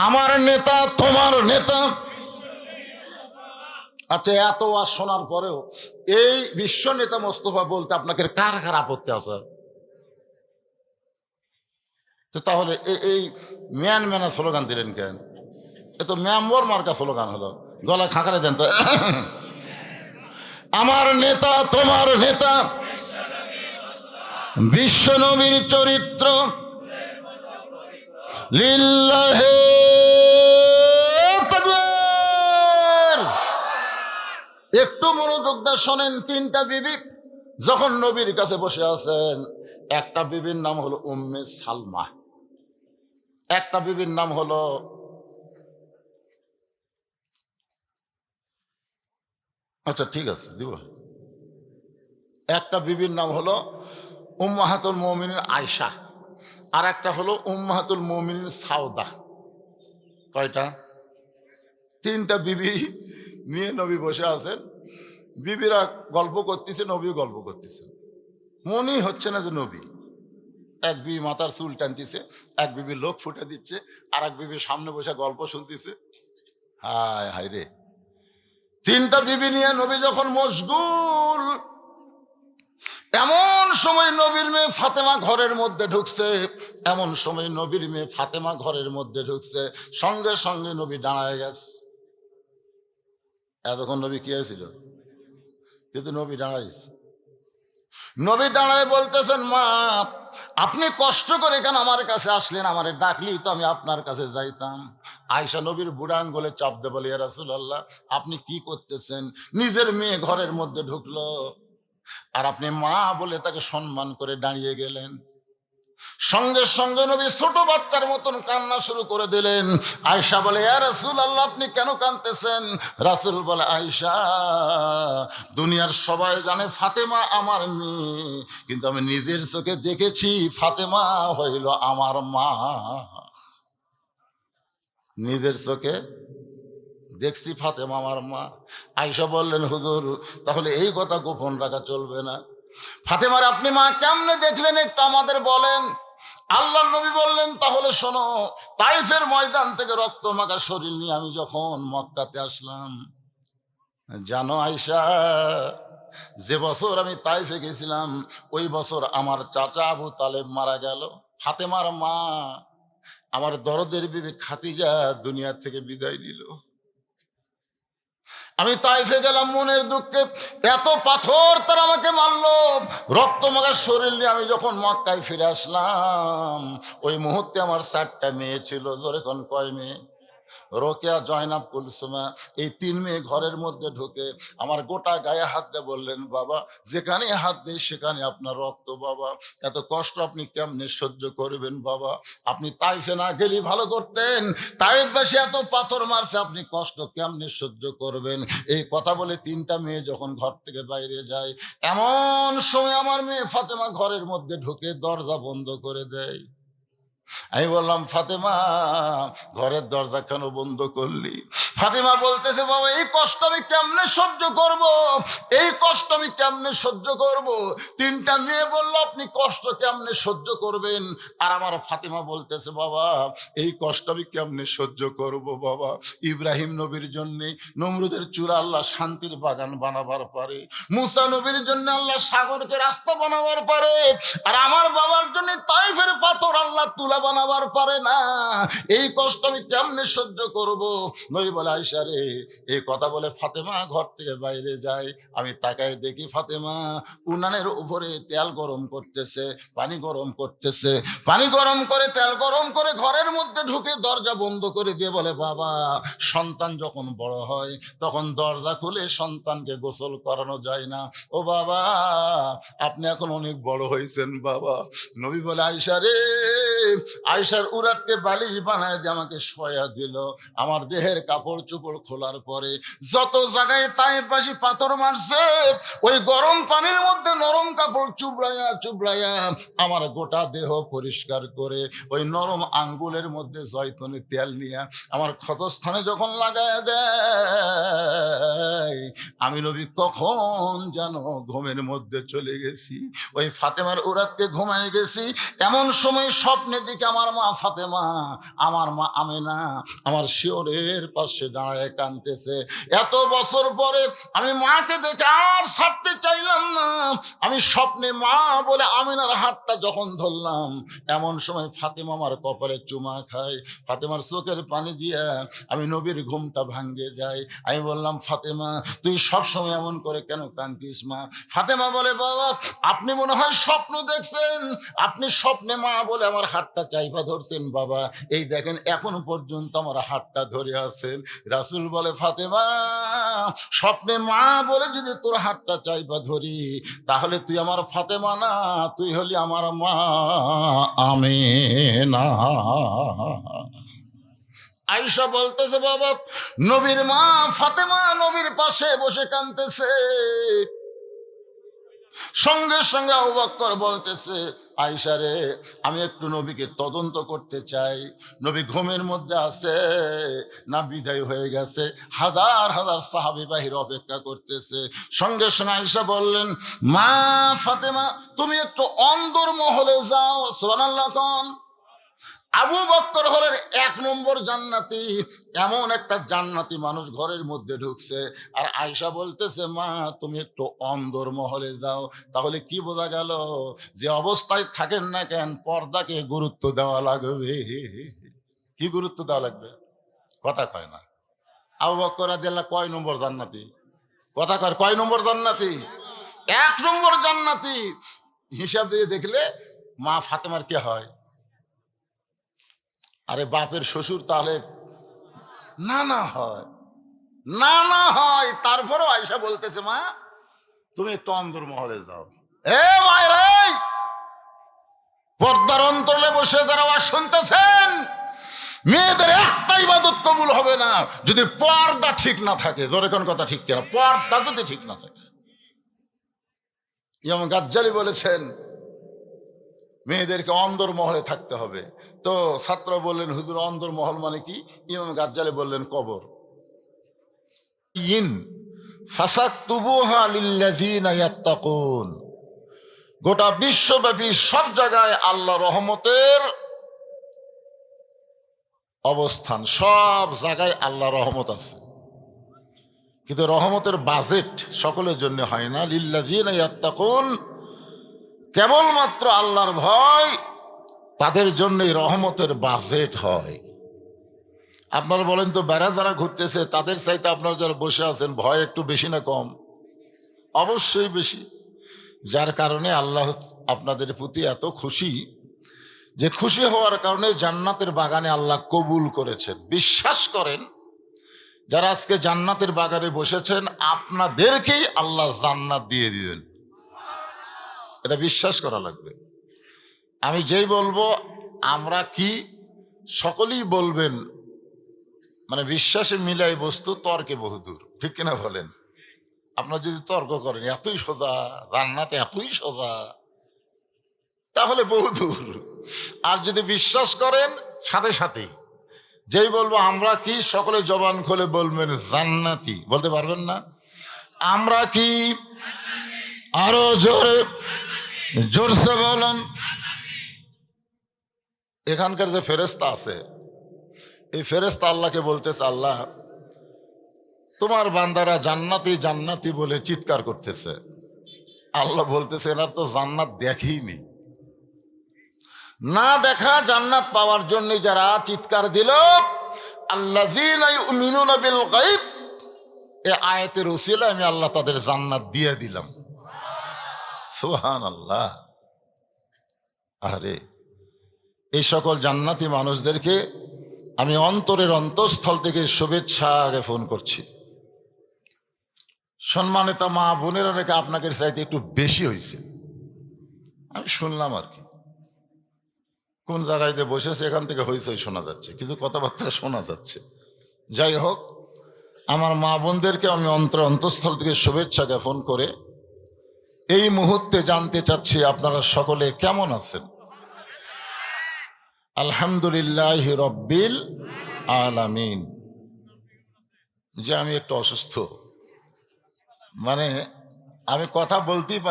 আমার নেতা তোমার নেতা। আচ্ছা, এত ওয়াজ শোনার পরেও এই বিশ্ব নেতা মোস্তফা বলতে আপনাকে কার কার আপত্তি আছে? তো তাহলে এই ম্যান ম্যানা স্লোগান দিলেন কেন? এ তো ম্যামর মার্কা স্লোগান হলো, গলায় খাঁকারে দেন তো। আমার নেতা তোমার নেতা, বিশ্ব নবীর চরিত্র, লিল্লাহে তাকবীর। একটু মনোযোগ দিয়ে শোনেন। 3টা বিবি যখন নবীর কাছে বসে আছেন, একটা বিবির নাম হলো উম্মে সালমা, একটা বিবির নাম হলো আচ্ছা ঠিক আছে দিব, একটা বিবির নাম হলো উম্মাহাতুল মুমিনিন আয়েশা, আর একটা হলো উম্মাহাতুল মুমিনিন সাউদা। কয়টা? 3টা বিবি নিয়ে নবী বসে আছেন। বিবিরা গল্প করতেছে, নবীও গল্প করতেছে, মনেই হচ্ছে না যে নবী। এক বিবি মাথার চুল টানতেছে, এক বিবি লোক ফুটে দিচ্ছে, আর এক বিবি সামনে বসে গল্প শুনতেছে। হায় হায় রে, 3টা বিবি নিয়ে নবী যখন মশগুল, এমন সময় নবীর মেয়ে ফাতেমা ঘরের মধ্যে ঢুকছে। এমন সময় নবীর মেয়ে ফাতেমা ঘরের মধ্যে ঢুকছে, সঙ্গে সঙ্গে নবী দাঁড়ায় গেছে। এতক্ষণ নবী কি হয়েছিল? কিন্তু নবী দাঁড়াইছে। নবী দাঁড়ায় বলতেছেন, মা, আপনি কষ্ট করে কেন আমার কাছে আসলেন? আমারে ডাকলি তো আমি আপনার কাছে যাইতাম। আয়েশা নবীর বুড়া আঙ্গুলে চাপ দে বলে, ইয়া রাসূলুল্লাহ, আপনি কি করতেছেন? নিজের মেয়ে ঘরের মধ্যে ঢুকলো আর আপনি মা বলে তাকে সম্মান করে দাঁড়িয়ে গেলেন। সঙ্গে সঙ্গে নবী ছোট বাচ্চার মতন কান্না শুরু করে দিলেন। আয়েশা বলে, ইয়া রাসূলুল্লাহ, আপনি কেন কাঁদতেছেন? রাসূল বলে, আয়েশা, দুনিয়ার সবাই জানে ফাতেমা আমার মেয়ে, কিন্তু আমি নিজের চোখে দেখেছি ফাতেমা হইল আমার মা। নিজের চোখে দেখছি ফাতেমা আমার মা। আয়েশা বললেন, হুজুর, তাহলে এই কথা গোপন রাখা চলবে না। ফাতেমার আপনি মা কেমনে দেখলেন একটু আমাদের বলেন। আল্লাহর নবী বললেন, তাহলে শোনো, তাইফের ময়দান থেকে রক্ত মাখা শরীর নিয়ে আমি যখন মক্কাতে আসলাম, জানো আয়েশা, যে বছর আমি তাইফে গেছিলাম ওই বছর আমার চাচা আবু তালেব মারা গেল। ফাতেমার মা আমার দরদের বিবি খাদিজা দুনিয়া থেকে বিদায় নিল। আমি তাইফে গেলাম মনের দুঃখে, এত পাথর তারা আমাকে মারলো, রক্ত মাখার শরীর নিয়ে আমি যখন মক্কায় ফিরে আসলাম, ওই মুহূর্তে আমার 4টা মেয়ে ছিল। জোরে কোন কয় মেয়ে? রোকেয়া, জয়নাব, কুলসুমা, এই 3 মেয়ে ঘরের মধ্যে ঢুকে আমার গোটা গায়ে হাত দিয়ে বললেন, বাবা যেখানে হাত দেয় সেখানে আপনার রক্ত বাবা, এত কষ্ট আপনি কেমনে সহ্য করবেন বাবা? আপনি তাইফে না গেলে ভালো করতেন, তাইফবাসী এত পাথর মারছে, আপনি কষ্ট কেমনে সহ্য করবেন? এই কথা বলে 3টা মেয়ে যখন ঘর থেকে বাইরে যায়, এমন সময় আমার মেয়ে ফাতেমা ঘরের মধ্যে ঢুকে দরজা বন্ধ করে দেয়। আমি বললাম, ফাতেমা ঘরের দরজা কেন বন্ধ করলি? ফাতেমা বলতেছে, বাবা এই কষ্ট আমি কেমনে সহ্য করব, এই কষ্ট আমি কেমনে সহ্য করব? 3টা মেয়ে বলল, আপনি কষ্ট কেমনে সহ্য করবেন? আর আমার ফাতেমা বলতেছে, বাবা এই কষ্ট আমি কেমনে সহ্য করব বাবা? ইব্রাহিম নবীর জন্যে নমরুদের চূড়া আল্লাহ শান্তির বাগান বানাবার পারে, মুসা নবীর জন্য আল্লাহ সাগরকে রাস্তা বানাবার পারে, আর আমার বাবার জন্য তাইফের পাথর আল্লাহ তুলা বানাবার পারে না। এই কষ্ট আমি কেমনে সহ্য করব? নবী বলে, আয়েশা রে, এই কথা বলে ফাতেমা ঘর থেকে বাইরে যায়। আমি তাকাই দেখি ফাতেমা উনানের উপরে তেল গরম করতেছে, পানি গরম করতেছে, পানি গরম করে তেল গরম করে ঘরের মধ্যে ঢুকে দরজা বন্ধ করে দিয়ে বলে, বাবা সন্তান যখন বড় হয় তখন দরজা খুলে সন্তানকে গোসল করানো যায় না। ও বাবা আপনি এখন অনেক বড় হয়েছেন বাবা। নবী বলে, আয়েশা রে, আয়েশার উরাতকে বালিশ বানায় দিয়ে আমাকে শোয়া দিল। আমার দেহের কাপড় চোপড় খোলার পরে যত জায়গায় তাইফবাসী পাথর মারছে, ওই গরম পানির মধ্যে নরম কাপড় চুবড়াইয়া চুবড়াইয়া আমার গোটা দেহ পরিষ্কার করে ওই নরম আঙ্গুলের মধ্যে জয়তুনের তেল নিয়ে আমার ক্ষতস্থানে যখন লাগায় দেয়, আমি নবী কখন যেন ঘুমের মধ্যে চলে গেছি, ওই ফাতেমার উরাতকে ঘুমায় গেছি। এমন সময় স্বপ্নে দিকে আমার মা ফাতেমা, আমার মা আমেনা আমার শিওরের পাশে দাঁড়ায় কাঁদতেছে। এত বছর পরে আমি মাকে দেখে আর ছাড়তে চাইলাম না। আমি স্বপ্নে মা বলে আমিনার হাতটা যখন ধরলাম, এমন সময় ফাতেমা আমার কপালে চুমা খায়, ফাতেমার চোখের পানি দিয়ে আমি নবীর ঘুমটা ভাঙ্গে যায়। আমি বললাম, ফাতেমা তুই সবসময় এমন করে কেন কাঁদতিস মা? ফাতেমা বলে, বাবা আপনি মনে হয় স্বপ্ন দেখছেন, আপনি স্বপ্নে মা বলে আমার হাতটা চাইপা ধরছেন বাবা, এই দেখেন এখন পর্যন্ত আমার হাতটা ধরে আছেন। রাসূল বলে, ফাতেমা স্বপ্নে মা বলে যদি তোর হাতটা চাইপা ধরি, তাহলে তুই আমার ফাতেমা না, তুই হলি আমার মা আমেনা। আয়েশা বলতেছে, বাবা নবীর মা ফাতেমা নবীর পাশে বসে কাঁদতেছে। সঙ্গে সঙ্গে আবু বকর বলতেছে, আয়েশা রে, আমি একটু নবীকে তদন্ত করতে চাই, নবী ঘুমের মধ্যে আছে না বিদায় হয়ে গেছে? হাজার হাজার সাহাবী বাহির অপেক্ষা করতেছে। সঙ্গে সঙ্গে আয়েশা বললেন, মা ফাতেমা তুমি একটু অন্দর মহলে যাও। সুবহানাল্লাহ কোন? আবু বকর হলেন 1 নম্বর জান্নাতি, এমন একটা জান্নাতি মানুষ ঘরের মধ্যে ঢুকছে। আর আয়েশা বলতেছে, মা তুমি একটু অন্দর মহলে যাও। তাহলে কি বোঝা গেল? যে অবস্থায় থাকেন না কেন পর্দাকে গুরুত্ব দেওয়া লাগবে। কি গুরুত্ব দেওয়া লাগবে? কথা কয় না। আবু বকর রাদিয়াল্লাহু কয় নম্বর জান্নাতি? কথা কয় কয় নম্বর জান্নাতি? 1 নম্বর জান্নাতি। হিসাব দিয়ে দেখলে মা ফাতেমার কে হয়? আরে বাপের শ্বশুর তাহলে নানা হয়, নানা হয়। তারপরও আয়েশা বলতেছে, মা তুমি একটু অন্দর মহলে যাও। এ মায়েরা, পর্দার অন্তরে বসে যারা আওয়াজ শুনতেছেন, মেয়েদের একটা ইবাদত কবুল হবে না যদি পর্দা ঠিক না থাকে। জোরে কোন কথা ঠিক কিনা? পর্দা যদি ঠিক না থাকে। ইমাম গাজ্জালী বলেছেন মেয়েদেরকে অন্দর মহলে থাকতে হবে। তো ছাত্র বললেন, হুজুর অন্দর মহল মানে কি? ইমাম গাজ্জালী বললেন, কবর। ইন ফাসাকতুবুহা লিল্লাযিনা ইয়াত্তাকুন। গোটা বিশ্বব্যাপী সব জায়গায় আল্লাহ রহমতের অবস্থান, সব জায়গায় আল্লাহ রহমত আছে, কিন্তু রহমতের বাজেট সকলের জন্য হয় না। লিল্লাযিনা ইয়াত্তাকুন, কেবলমাত্র আল্লাহর ভয় তাদের জন্যই রহমতের বাজেট হয়। আপনারা বলেন তো, বেড়া যারা ঘুরতেছে তাদের চাইতে আপনারা যারা বসে আছেন ভয় একটু বেশি না কম? অবশ্যই বেশি। যার কারণে আল্লাহ আপনাদের প্রতি এত খুশি যে খুশি হওয়ার কারণে জান্নাতের বাগানে আল্লাহ কবুল করেছেন। বিশ্বাস করেন যারা আজকে জান্নাতের বাগানে বসেছেন আপনাদেরকেই আল্লাহ জান্নাত দিয়ে দিবেন, এটা বিশ্বাস করা লাগবে। আমি যেই বলবো আমরা কি, সকলেই বলবেন, মানে বিশ্বাসে মিলাই বস্তু তর্কে বহুদূর, ঠিক কিনা বলেন? আপনারা যদি তর্ক করেন এতই সোজা, জান্নাত এতই সোজা, তাহলে বহুদূর। আর যদি বিশ্বাস করেন সাথে সাথে যেই বলবো আমরা কি, সকলে জবান খুলে বলবেন জান্নাতি। বলতে পারবেন না? আমরা কি, আরো জোরে জোরসে বলেন। এখানকার যে ফেরেশতা আছে, এই ফেরেশতা আল্লাহকে বলতেছে, আল্লাহ তোমার বান্দারা জান্নাতি জান্নাতি বলে চিৎকার করতেছে। আল্লাহ বলতেছে এনার তো জান্নাত দেখেইনি। না দেখা জান্নাত পাওয়ার জন্য যারা চিৎকার দিল, আল্লাযীনা ইউমিনুনা বিল গায়ব, এই আয়াতের উসিলায় আমি আল্লাহ তাদের জান্নাত দিয়ে দিলাম। সুবহানাল্লাহ। আরে এই সকল জান্নাতি মানুষদেরকে আমি অন্তরের অন্তঃস্থল থেকে শুভেচ্ছা জ্ঞাপন করছি। সম্মানিত মা বোনেরা, নাকি আপনাকে চাইতে একটু বেশি হয়েছে আমি শুনলাম আর কি। কোন জায়গায় যে বসেছে এখান থেকে হইচই শোনা যাচ্ছে, কিছু কথাবার্তা শোনা যাচ্ছে। যাই হোক, আমার মা বোনদেরকে আমি অন্তঃস্থল থেকে শুভেচ্ছা জ্ঞাপন করে এই মুহূর্তে জানতে চাচ্ছি আপনারা সকলে কেমন আছেন। আলহামদুলিল্লাহ রব্বিল আলামিন। যে আমি একটু অসুস্থ, মানে আমি কথা বলতেই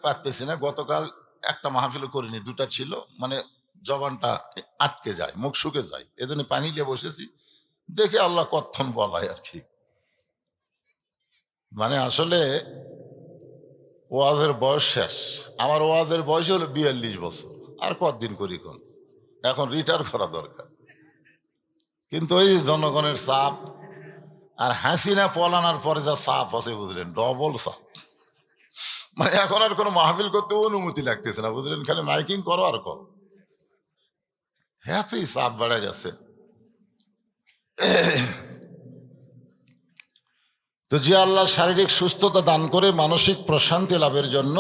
পারতেছি না। গতকাল একটা মাহফিল করিনি, দুটা ছিল, মানে জবানটা আটকে যায়, মুখ শুকে যায়, এজন্য পানি নিয়ে বসেছি, দেখে আল্লাহ কথন বলায় আর কি। মানে আসলে ওয়াজের বয়স শেষ। আমার ওয়াজের বয়স হলো 42 বছর, আর কতদিন করি কোন, এখন রিটায়ার করা দরকার। কিন্তু ওই জনগণের চাপ আর হাসিনা পলানোর পরে যা চাপ আছে বুঝলেন, ডবল চাপ। মানে এখন আর কোনো মাহফিল করতে অনুমতি লাগতেছে না বুঝলেন, খালি মাইকিং করো আর করো, এতই চাপ বেড়ে গেছে। তো যে আল্লাহ শারীরিক সুস্থতা দান করে মানসিক প্রশান্তি লাভের জন্য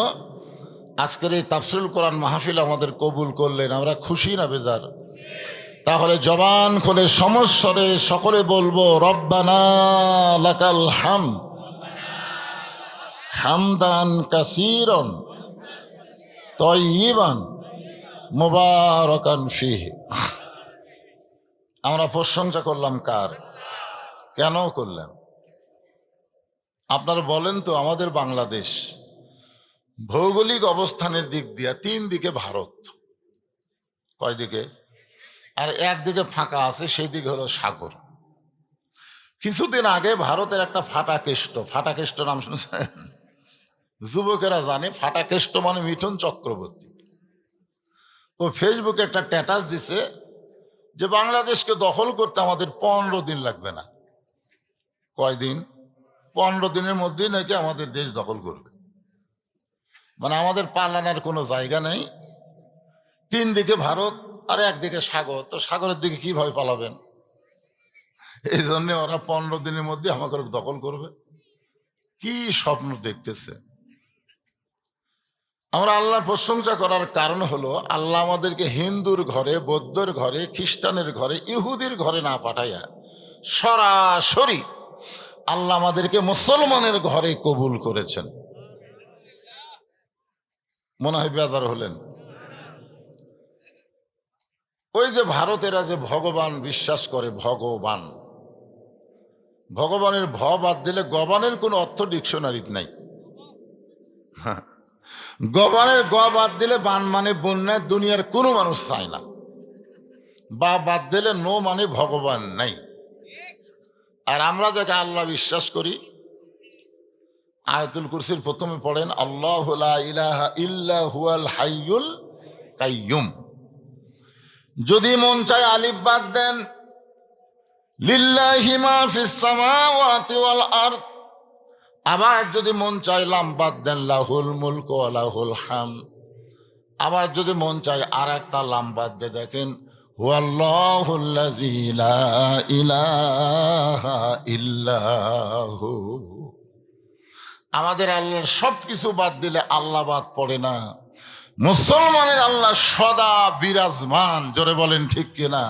আজকের এই তাফসীরুল কোরআন মাহফিল আমাদের কবুল করলেন, আমরা খুশি না বেজার? তাহলে জবান খুলে সমস্বরে সকলে বলবো রব্বানা লাকাল হামদ হামদান কাসীরান তাইয়িবান মুবারাকান ফীহি। আমরা প্রশংসা করলাম কার? কেন করলাম আপনারা বলেন তো? আমাদের বাংলাদেশ ভৌগোলিক অবস্থানের দিক দিয়ে 3 দিকে ভারত, কয় দিকে? আর একদিকে ফাঁকা আছে, সেই দিকে হলো সাগর। কিছুদিন আগে ভারতের একটা ফাটাকেষ্ট নাম শুনেছেন? যুবকেরা জানে ফাটাকেষ্ট মানে মিঠুন চক্রবর্তী। ও ফেসবুকে একটা স্ট্যাটাস দিছে যে বাংলাদেশকে দখল করতে আমাদের 15 দিন লাগবে না। কয়দিন? 15 দিনের মধ্যেই নাকি আমাদের দেশ দখল করবে। মানে আমাদের পালানোর কোনো জায়গা নেই। 3 দিকে ভারত আর একদিকে সাগর, তো সাগরের দিকে কিভাবে পালাবেন? এই জন্য ওরা 15 দিনের মধ্যে আমাকে দখল করবে। কি স্বপ্ন দেখতেছে! আমরা আল্লাহর প্রশংসা করার কারণ হলো আল্লাহ আমাদেরকে হিন্দুর ঘরে, বৌদ্ধর ঘরে, খ্রিস্টানের ঘরে, ইহুদির ঘরে না পাঠাইয়া সরাসরি আল্লাহ আমাদেরকে মুসলমানের ঘরে কবুল করেছেন। মনে হয় বেজার হলেন? ওই যে ভারতেরা যে ভগবান বিশ্বাস করে, ভগবানের ভ বাদ দিলে গবানের কোনো অর্থ ডিকশনারিতে নাই। গবানের গ বাদ দিলে বান মানে বন্যায়, দুনিয়ার কোনো মানুষ চায় না। বা বাদ দিলে নো মানে ভগবান নাই। আর আমরা যাকে আল্লাহ বিশ্বাস করি, আয়াতুল কুরসির প্রথমে পড়েন আল্লাহু লা ইলাহা ইল্লা হুয়াল হাইয়ুল কাইয়ুম। যদি মন চায় আলিফ বাদ দেন, লিল্লাহি মা ফিস সামাওয়াতি ওয়াল আরদ। আবার যদি মন চায় লাম বাদ দেন, লাহুল মুলকু ওয়া লাহুল হামদ। আবার যদি মন চায় আর একটা লাম বাদ দিয়ে দেখেন, হুয়াল্লাহুল্লাযী লা ইলাহা ইল্লাহু। আমাদের আল্লাহর সব কিছু বাদ দিলে আল্লাহ বাদ পড়ে না। মুসলমানের আল্লাহ সদা বিরাজমান। জোরে বলেন ঠিক কিনা?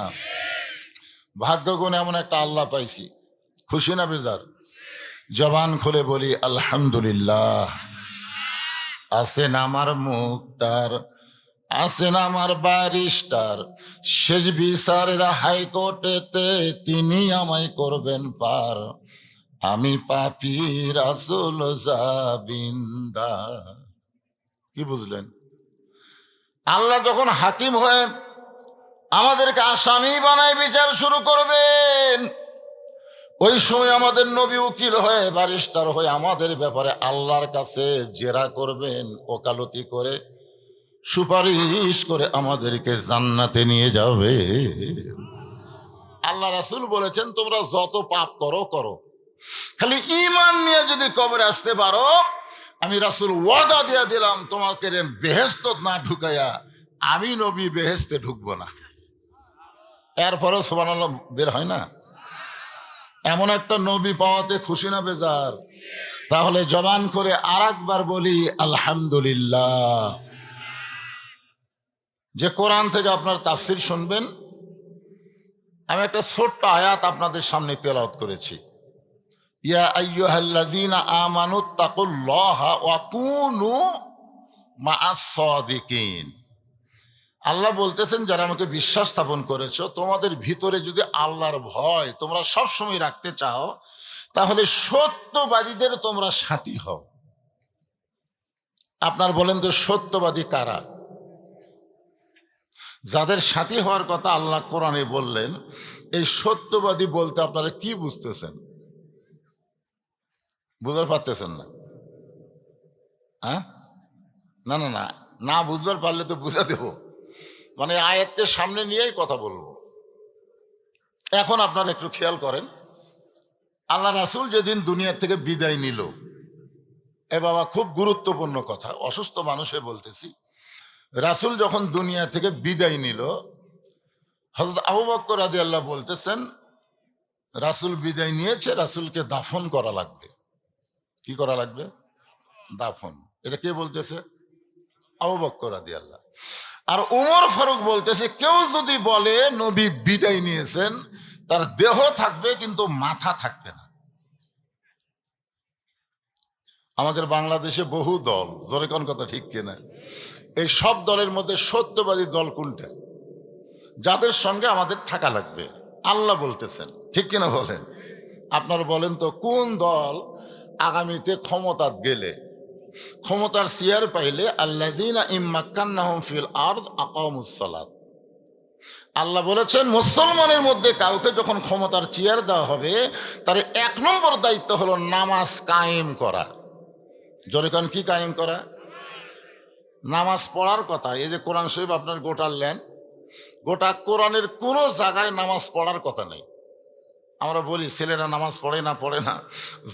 ভাগ্যগুণ এমন একটা আল্লাহ পাইছি, খুশি না বেজার? জবান খুলে বলি আলহামদুলিল্লাহ। আছেন আমার মুক্তার, আছেন আমার ব্যারিস্টার, শেষ বিচারের হাইকোর্টেতে তিনি আমায় করবেন পার। আমি পাপী রাসূল জাবিন্দা। কি বুঝলেন? আল্লাহ যখন হাকিম হয়ে আমাদেরকে আসামি বানায় বিচার শুরু করবেন, ওই সময় আমাদের নবী উকিল হয়ে ব্যারিস্টার হয়ে আমাদের ব্যাপারে আল্লাহর কাছে জেরা করবেন, ওকালতি করে সুপারিশ করে আমাদেরকে জান্নাতে নিয়ে যাবে। আল্লাহ রাসূল বলেছেন, তোমরা যত পাপ করো করো, খালি ঈমান নিয়ে যদি কবরে আসতে পারো, আমি রাসূল ওয়াদা দিয়ে দিলাম, তোমাকে বেহেশত না ঢুকাইয়া আমি নবী বেহেশতে ঢুকবো না। এরপরেও সুবহানাল্লাহ বের হয় না। এমন একটা নবী পাওয়াতে খুশি না বেজার? তাহলে জবান করে আর একবার বলি আলহামদুলিল্লাহ। যে কোরআন থেকে আপনার তাফসির শুনবেন, আমি একটা ছোট্ট আয়াত আপনাদের সামনে তেলাওয়াত করেছি। ইয়া আইয়ুহাল্লাযীনা আমানুত্তাকুল্লাহা ওয়া কুনু মা'আস সাদিকিন। আল্লাহ বলতেছেন, যারা আমাকে বিশ্বাস স্থাপন করেছো, তোমাদের ভিতরে যদি আল্লাহর ভয় তোমরা সব সময় রাখতে চাও, তাহলে সত্যবাদীদের তোমরা সাথী হও। আপনার বলেন তো সত্যবাদী কারা? যাদের সাথী হওয়ার কথা আল্লাহ কোরআনে বললেন, এই সত্যবাদী বলতে আপনারা কি বুঝতেছেন? বুঝতে পারতেছেন না? হ্যাঁ, না না না, না বুঝবার পারলে তো বুঝা দেব। মানে আয়াতকে সামনে নিয়েই কথা বলবো। এখন আপনারা একটু খেয়াল করেন, আল্লাহ রাসূল যেদিন দুনিয়া থেকে বিদায় নিল, এ বাবা খুব গুরুত্বপূর্ণ কথা, অসুস্থ মানুষে বলতেছি, রাসূল যখন দুনিয়া থেকে বিদায় নিল, হযরত আবু বকর রাদিয়াল্লাহু বলতেছেন, রাসূল বিদায় নিয়েছে, রাসূলকে দাফন করা লাগবে। কি করা লাগবে? দাফন। এটা কে বলতেছে? আবু বকর রাদিয়াল্লাহু। আর ওমর ফারুক বলতেছে, কেউ যদি বলে নবী বিদায় নিয়েছেন, তার দেহ থাকবে কিন্তু মাথা থাকবে না। আমাদের বাংলাদেশে বহু দল, জোরে কোন কথা ঠিক কিনা? এই সব দলের মধ্যে সত্যবাদী দল কোনটা? যাদের সঙ্গে আমাদের থাকা লাগবে, আল্লাহ বলতেছেন, ঠিক কিনা বলেন? আপনারা বলেন তো, কোন দল আগামীতে ক্ষমতা গেলে, ক্ষমতার চেয়ার পাইলে, আল্লাযীনা ইম্মাক্কান্নাহুম ফিল আরদ আকামুস সালাত। আল্লাহ বলেছেন, মুসলমানের মধ্যে কাউকে যখন ক্ষমতার চেয়ার দেওয়া হবে, তার 1 নম্বর দায়িত্ব হলো নামাজ কায়েম করা। জোরে কোন, কি কায়েম করা? নামাজ পড়ার কথা। এই যে কোরআন শরীফ আপনার গোটালেন, গোটা কোরআনের কোনো জায়গায় নামাজ পড়ার কথা নেই। আমরা বলি ছেলেরা নামাজ পড়ে না, পড়ে না,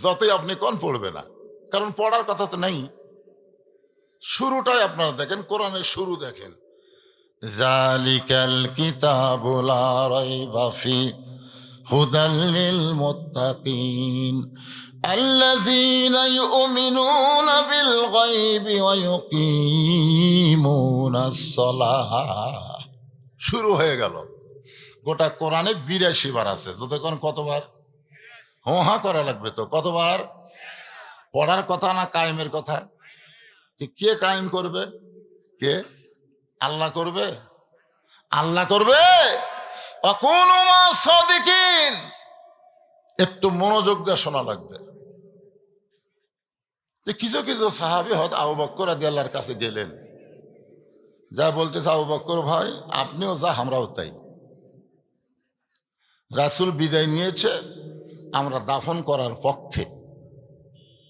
যতই আপনি কোন পড়বে না, কারণ পড়ার কথা তো নেই। শুরুটাই আপনারা দেখেন, কোরআনের শুরু দেখেন, জালিকাল কিতাবু লা রাইবা ফি হুদাল লিল মুত্তাকিন আল্লাযীনা ইউমিনুনা বিল গায়বি ওয়া ইউকিমুনাস সালাহ। শুরু হয়ে গেল। গোটা কোরআনে 82 বার আছে। যতক্ষণ কতবার? হা করা লাগবে তো, কতবার? পড়ার কথা না কায়েমের কথা? কে কায়েম করবে? কে? আল্লাহ করবে? আল্লাহ করবে। অকুনু মা সাদিকিন। একটু মনোযোগ দিয়ে শোনা লাগবে। কিছু কিছু সাহাবী হয়তো আবু বকর রাদিয়াল্লাহর কাছে গেলেন, যা বলতেছে, আবু বকর ভাই, আপনিও যা আমরাও তাই। রাসূল বিদায় নিয়েছে, আমরা দাফন করার পক্ষে।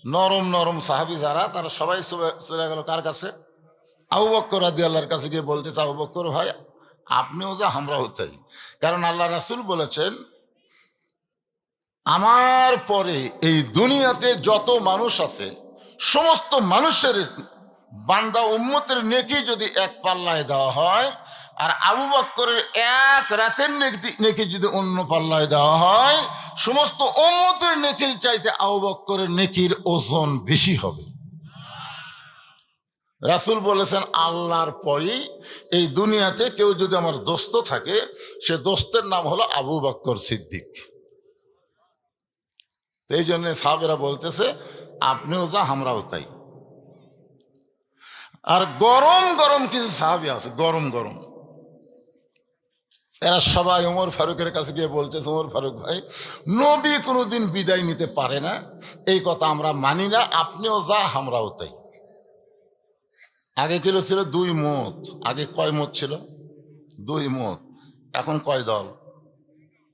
নরম নরম সাহাবী যারা, তারা সবাই চলে গেল কার কাছে? আবু বকর রাদিয়াল্লাহর কাছে গিয়ে বলতেছে, আবু বকর ভাই, আপনিও যা আমরাও তাই। কারণ আল্লাহ রাসূল বলেছেন, আমার পরে এই দুনিয়াতে যত মানুষ আছে, সমস্ত মানুষের বান্দা উম্মতের নেকি যদি এক পাল্লায় দেওয়া হয়, আর আবু বকরের এক রাতের নেকি যদি অন্য পাল্লায় দেওয়া হয়, সমস্ত উম্মতের নেকির চাইতে আবু বকরের নেকির ওজন বেশি হবে। রাসূল বলেছেন, আল্লাহর পরেই এই দুনিয়াতে কেউ যদি আমার দোস্ত থাকে, সে দোস্তের নাম হলো আবু বকর সিদ্দিক। এই জন্য সাহাবেরা বলতেছে, আপনিও যা আমরাও তাই। আর গরম গরম কিছু সাহাবী আছে, গরম গরম, এরা সবাই ওমর ফারুকের কাছে গিয়ে বলতেছে, ওমর ফারুক ভাই, নবী কোনোদিন বিদায় নিতে পারে না, এই কথা আমরা মানি না, আপনিও যা আমরাও তাই। আগে ছিল 2 মত। আগে কয় মত ছিল? 2 মত। এখন কয় দল?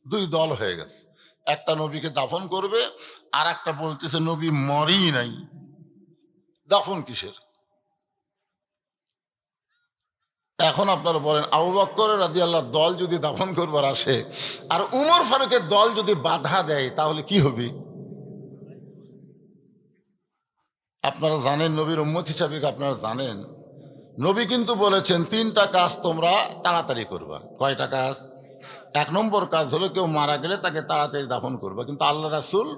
2 দল হয়ে গেছে। একটা নবীকে দাফন করবে, আর একটা বলতেছে নবী মরেই নাই, দাফন কিসের? এখন আপনারা বলেন, আবু বকর রাদিয়াল্লাহু দল যদি দাফন করবার আসে আর উমর ফারুকের দল যদি বাধা দেয়, তাহলে কি হবে? আপনারা জানেন, নবীর উম্মত হিসাবে আপনারা জানেন, নবী কিন্তু বলেছেন 3টা কাজ তোমরা তাড়াতাড়ি করবা। কয়টা কাজ? 1 নম্বর কাজ হলো কেউ মারা গেলে তাকে তাড়াতাড়ি দাফন করবা। কিন্তু আল্লাহ রাসূল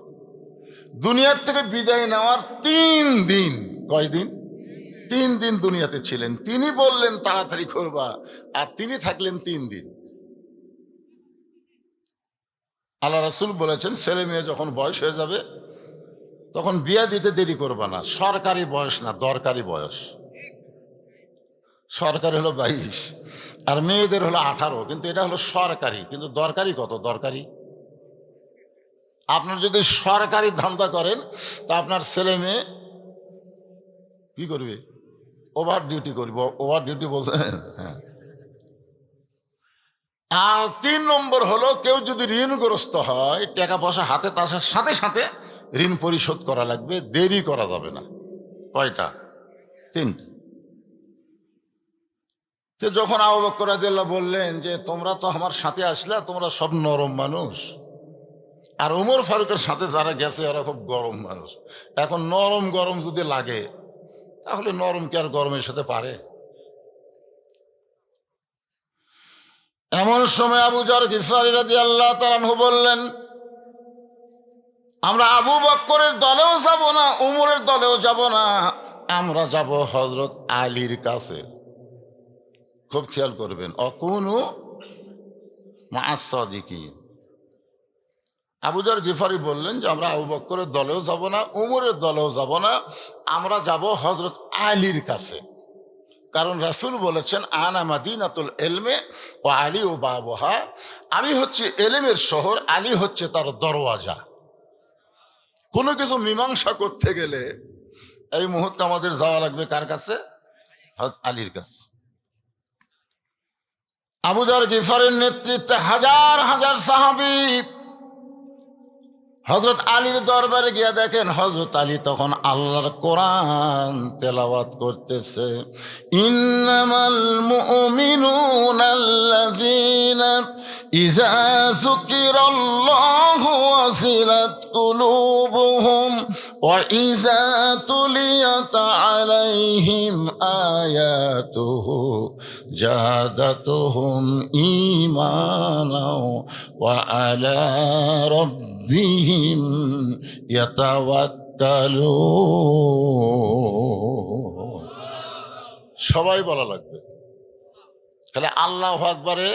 দুনিয়ার থেকে বিদায় নেওয়ার 3 দিন, কয় দিন? 3 দিন দুনিয়াতে ছিলেন, তিনি বললেন তাড়াতাড়ি করবা, আর তিনি থাকলেন 3 দিন। আল্লাহ রাসূল বলেছেন, ছেলে মেয়ে যখন বয়স হয়ে যাবে তখন বিয়ে দিতে দেরি করবা না। সরকারি বয়স না, দরকারি বয়স। সরকারি হলো 22 আর মেয়েদের হলো 18, কিন্তু এটা হলো সরকারি। কিন্তু দরকারি কত? দরকারি, আপনার যদি সরকারি ধান্দা করেন তা আপনার ছেলে মেয়ে কি করবে? ওভার ডিউটি করবে। ওভার ডিউটি বলছেন, হ্যাঁ। আর 3 নম্বর হলো, কেউ যদি ঋণগ্রস্ত হয়, টাকা পয়সা হাতে আসার সাথে সাথে ঋণ পরিশোধ করা লাগবে, দেরি করা যাবে না। কয়টা? 3টা। তো যখন আবু বকর রাদিয়াল্লাহু বললেন যে তোমরা তো আমার সাথে আসলে, তোমরা সব নরম মানুষ, আর ওমর ফারুকের সাথে যারা গেছে এরা খুব গরম মানুষ, এখন নরম গরম যদি লাগে, তাহলে নরম কি আর গরমের সাথে পারে? এমন সময় আবু যর গিফারী রাদিয়াল্লাহু তাআলা আনহু বললেন, আমরা আবু বকরের দলেও যাব না, উমরের দলেও যাব না, আমরা যাব হযরত আলীর কাছে। খুব খেয়াল করবেন, অকুনু মা'আস সাদিকিন। আবু যর গিফারী বললেন যে আমরা আবু বকরের দলেও যাব না, উমরের দলেও যাব না, আমরা যাব হযরত আলীর কাছে। কারণ রাসূল বলেছেন, আনা মাদিনাতুল ইলমে ওয়া আলী ও বাবুহা, আমি হচ্ছে এলেমের শহর, আলী হচ্ছে তার দরওয়াজা। কোনো কিছু মীমাংসা করতে গেলে এই মুহূর্তে আমাদের যাওয়া লাগবে কার কাছে? হযরত আলীর কাছে। আবু যর গিফারের নেতৃত্বে হাজার হাজার সাহাবী হযরত আলীর দরবারে গিয়া দেখেন, হযরত আলী তখন আল্লাহর কোরআন তেলাওয়াত করতেছে। ইন্নামাল মুমিনুনাল্লাযীনা ইযা যুকিরাল্লাহু ওয়াজিলাত কুলুবুহুম ওয়া ইযা তুলিয়াত আলাইহিম আয়াতুহু জাদাতুহুম ঈমানাও ওয়া আলা রাব্বিহিম ইয়াতাওয়াক্কালুন। সবাই বলা লাগবে। তাহলে আল্লাহু আকবারে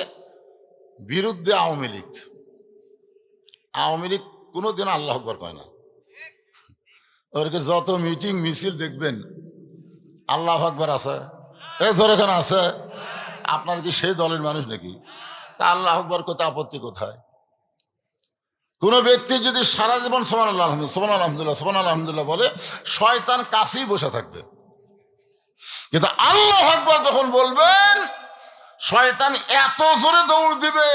বিরুদ্ধে আওয়ামী লীগ। আওয়ামী লীগ কোনোদিন আল্লাহু আকবার কয় না। ওদেরকে যত মিটিং মিছিল দেখবেন, আল্লাহু আকবার আছে, এখানে আছে। আপনার কি সেই দলের মানুষ নাকি? তা আল্লাহু আকবার করতে আপত্তি কোথায়? কোন ব্যক্তি যদি সারা জীবন সুবহানাল্লাহ সুবহানাল্লাহ আলহামদুলিল্লাহ সুবহানাল্লাহ আলহামদুলিল্লাহ বলে, শয়তান কাছেই বসে থাকবে। কিন্তু আল্লাহু আকবার যখন বলবেন, শয়তান এত জোরে দৌড় দিবে,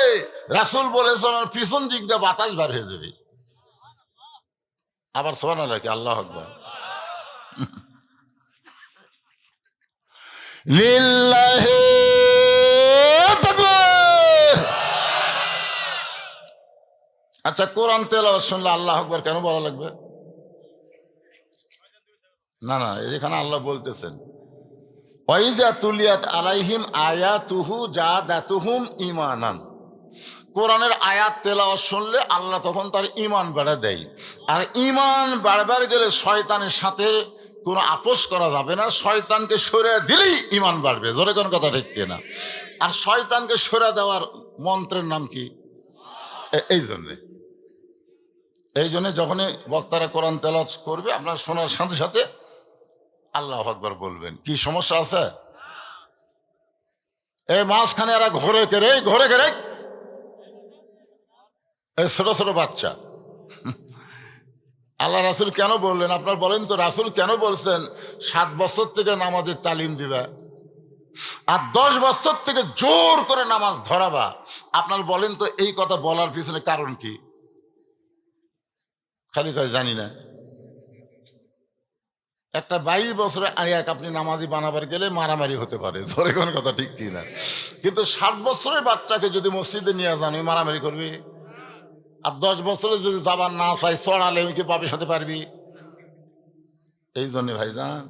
রাসূল বলেছেন পিছন দিক দিয়ে বাতাস বার হয়ে যাবে। আবার সুবহানাল্লাহ কি? আল্লাহু আকবার। লিল্লাহি তাকবীর। আচ্ছা, কোরআন তেলাওয়াত শুনলে আল্লাহু আকবার কেন বলা লাগবে? না না, এখানে আল্লাহ বলতেছেন ওয়াইজা তুলিয়াত আলাইহিম আয়াতুহু জাদাতুহুম ঈমানান। কোরআনের আয়াত তেলাওয়াত শুনলে আল্লাহ তখন তার ঈমান বাড়া দেয়। আর ঈমান বাড়বার গেলে শয়তানের সাথে কোনো আপোষ করা যাবে না, শয়তানকে সরিয়ে দিলেই ঈমান বাড়বে। জোরে কোন কথা ঠিক কিনা? আর শয়তানকে সরিয়ে দেওয়ার মন্ত্রের নাম কি? এই জন্যে যখনই বক্তারা কোরআন তেলাওয়াত করবে আপনার শোনার সাথে সাথে আল্লাহু আকবার বলবেন। কি সমস্যা আছে? এই মাঝখানে এরা ঘরে কেড়ে এই ছোট ছোট বাচ্চা। আল্লাহ রাসূল কেন বললেন আপনার বলেন তো? রাসূল কেন বলছেন 7 বছর থেকে নামাজের তালিম দিবা আর 10 বছর থেকে জোর করে নামাজ ধরাবা? আপনার বলেন তো এই কথা বলার পিছনে কারণ কি? খালি কয় জানি না। একটা 22 বছরে আয়াক আপনি নামাজি বানাবার গেলে মারামারি হতে পারে। জোরে কোন কথা ঠিক কি না? কিন্তু 60 বছরের বাচ্চাকে যদি মসজিদে নিয়ে যান মারামারি করবি? আর 10 বছরে যদি যাবার না চাই চড়ালে কি বাপের সাথে পারবি? এই জন্যে ভাইজান,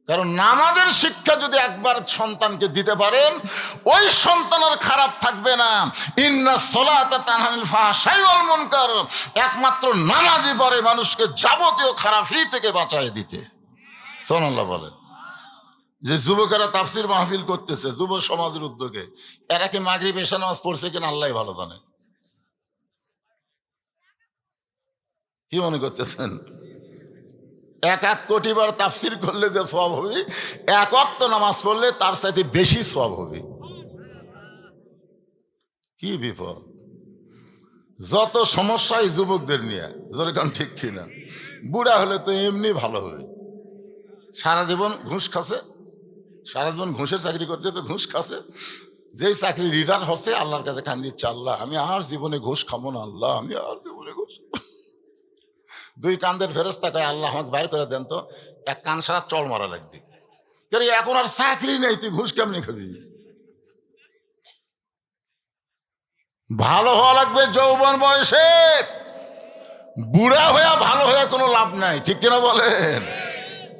কারণ নামাজের শিক্ষা যদি একবার সন্তানকে দিতে পারেন ওই সন্তানের খারাপ থাকবে না। ইন্নাস সালাতা তানহা আনিল ফাহশাই ওয়াল মুনকার। একমাত্র নামাজই পারে মানুষকে যাবতীয় খারাপই থেকে বাঁচায় দিতে। সুবহানাল্লাহ বলেন। যে যুবকেরা তাফসির মাহফিল করতেছে যুব সমাজের উদ্যোগে, এরা কি মাগরিব এশা নামাজ পড়ছে কিনা আল্লাহ ভালো জানে। কি মনে করতেছেন? 1 কোটি বার তাফসির করলে যে সওয়াব হবে, 1 ওয়াক্ত নামাজ পড়লে তার চাইতে বেশি সওয়াব হবে। কি বিপদ! যত সমস্যাই যুবকদের নিয়ে, যেরকম ঠিক কিনা? বুড়া হলে তো এমনি ভালো হবে। সারা জীবন ঘুষ খাচ্ছে, সারা জীবন ঘুষের চাকরি করতে তো ঘুষ খাচ্ছে। যেই চাকরি রিটায়ার হচ্ছে আল্লাহর কাছে খান দিচ্ছে, আল্লাহ আমি আর জীবনে ঘুষ খাবো না, আল্লাহ আমি আর জীবনে ঘুষ। 2 কান্দের ফেরেশতা কয় আল্লাহ আমাকে বাইর করে দেন তো, 1 কান সারা চড় মারা লাগবে। এখন আর চাকরি নেই, তুই ঘুষ কেমনি খাবি? ভালো হওয়া লাগবে যৌবন বয়সে, বুড়া হয়ে ভালো হয়ে কোনো লাভ নাই। ঠিক কিনা বলেন?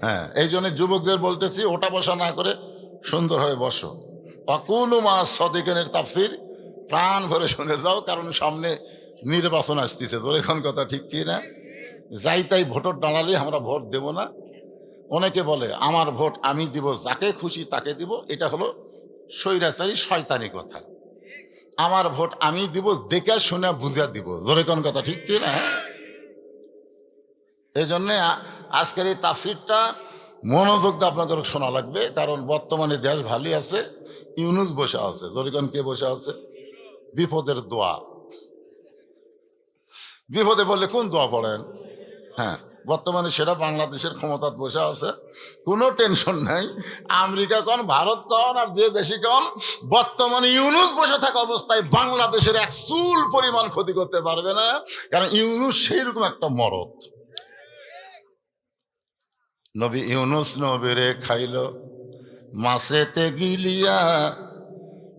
হ্যাঁ, এই জন্য যুবকদের বলতেছি ওটা বসা না করে সুন্দর হয়ে বসো। অকুনু মা সদিকেনের তাফসির প্রাণ ভরে শুনে যাও, কারণ সামনে নির্বাচন আসতেছে। তোর এখন কথা ঠিক কি না? যাই তাই ভোটার দাঁড়ালে আমরা ভোট দেব না। অনেকে বলে আমার ভোট আমি দিব, যাকে খুশি তাকে দিব। এটা হলো স্বৈরাচারী শয়তানি কথা। আমার ভোট আমি দিব, দেখে শুনে বুঝা দিব। জোরে কোন কথা ঠিক কি না? এই জন্যে আজকের এই তাফসিরটা মনোযোগ দিয়ে আপনাদের শোনা লাগবে, কারণ বর্তমানে দেশ ভালোই আছে, ইউনুস বসে আছে। জোরে কোন কে বসে আছে? বিপদের দোয়া। বিপদে বললে কোন দোয়া পড়েন? হ্যাঁ, বর্তমানে সেটা বাংলাদেশের ক্ষমতায় বসে আছে, কোনো টেনশন নাই। আমেরিকা কন, ভারত কন, আর যে দেশি কন, বর্তমানে ইউনুস বসে থাকা অবস্থায় বাংলাদেশের 1 চুল পরিমাণ ক্ষতি করতে পারবে না, কারণ ইউনুস সেই রকম একটা মরদ। নবী ইউনুস নবীরে খাইল মাছেতে গিলিয়া,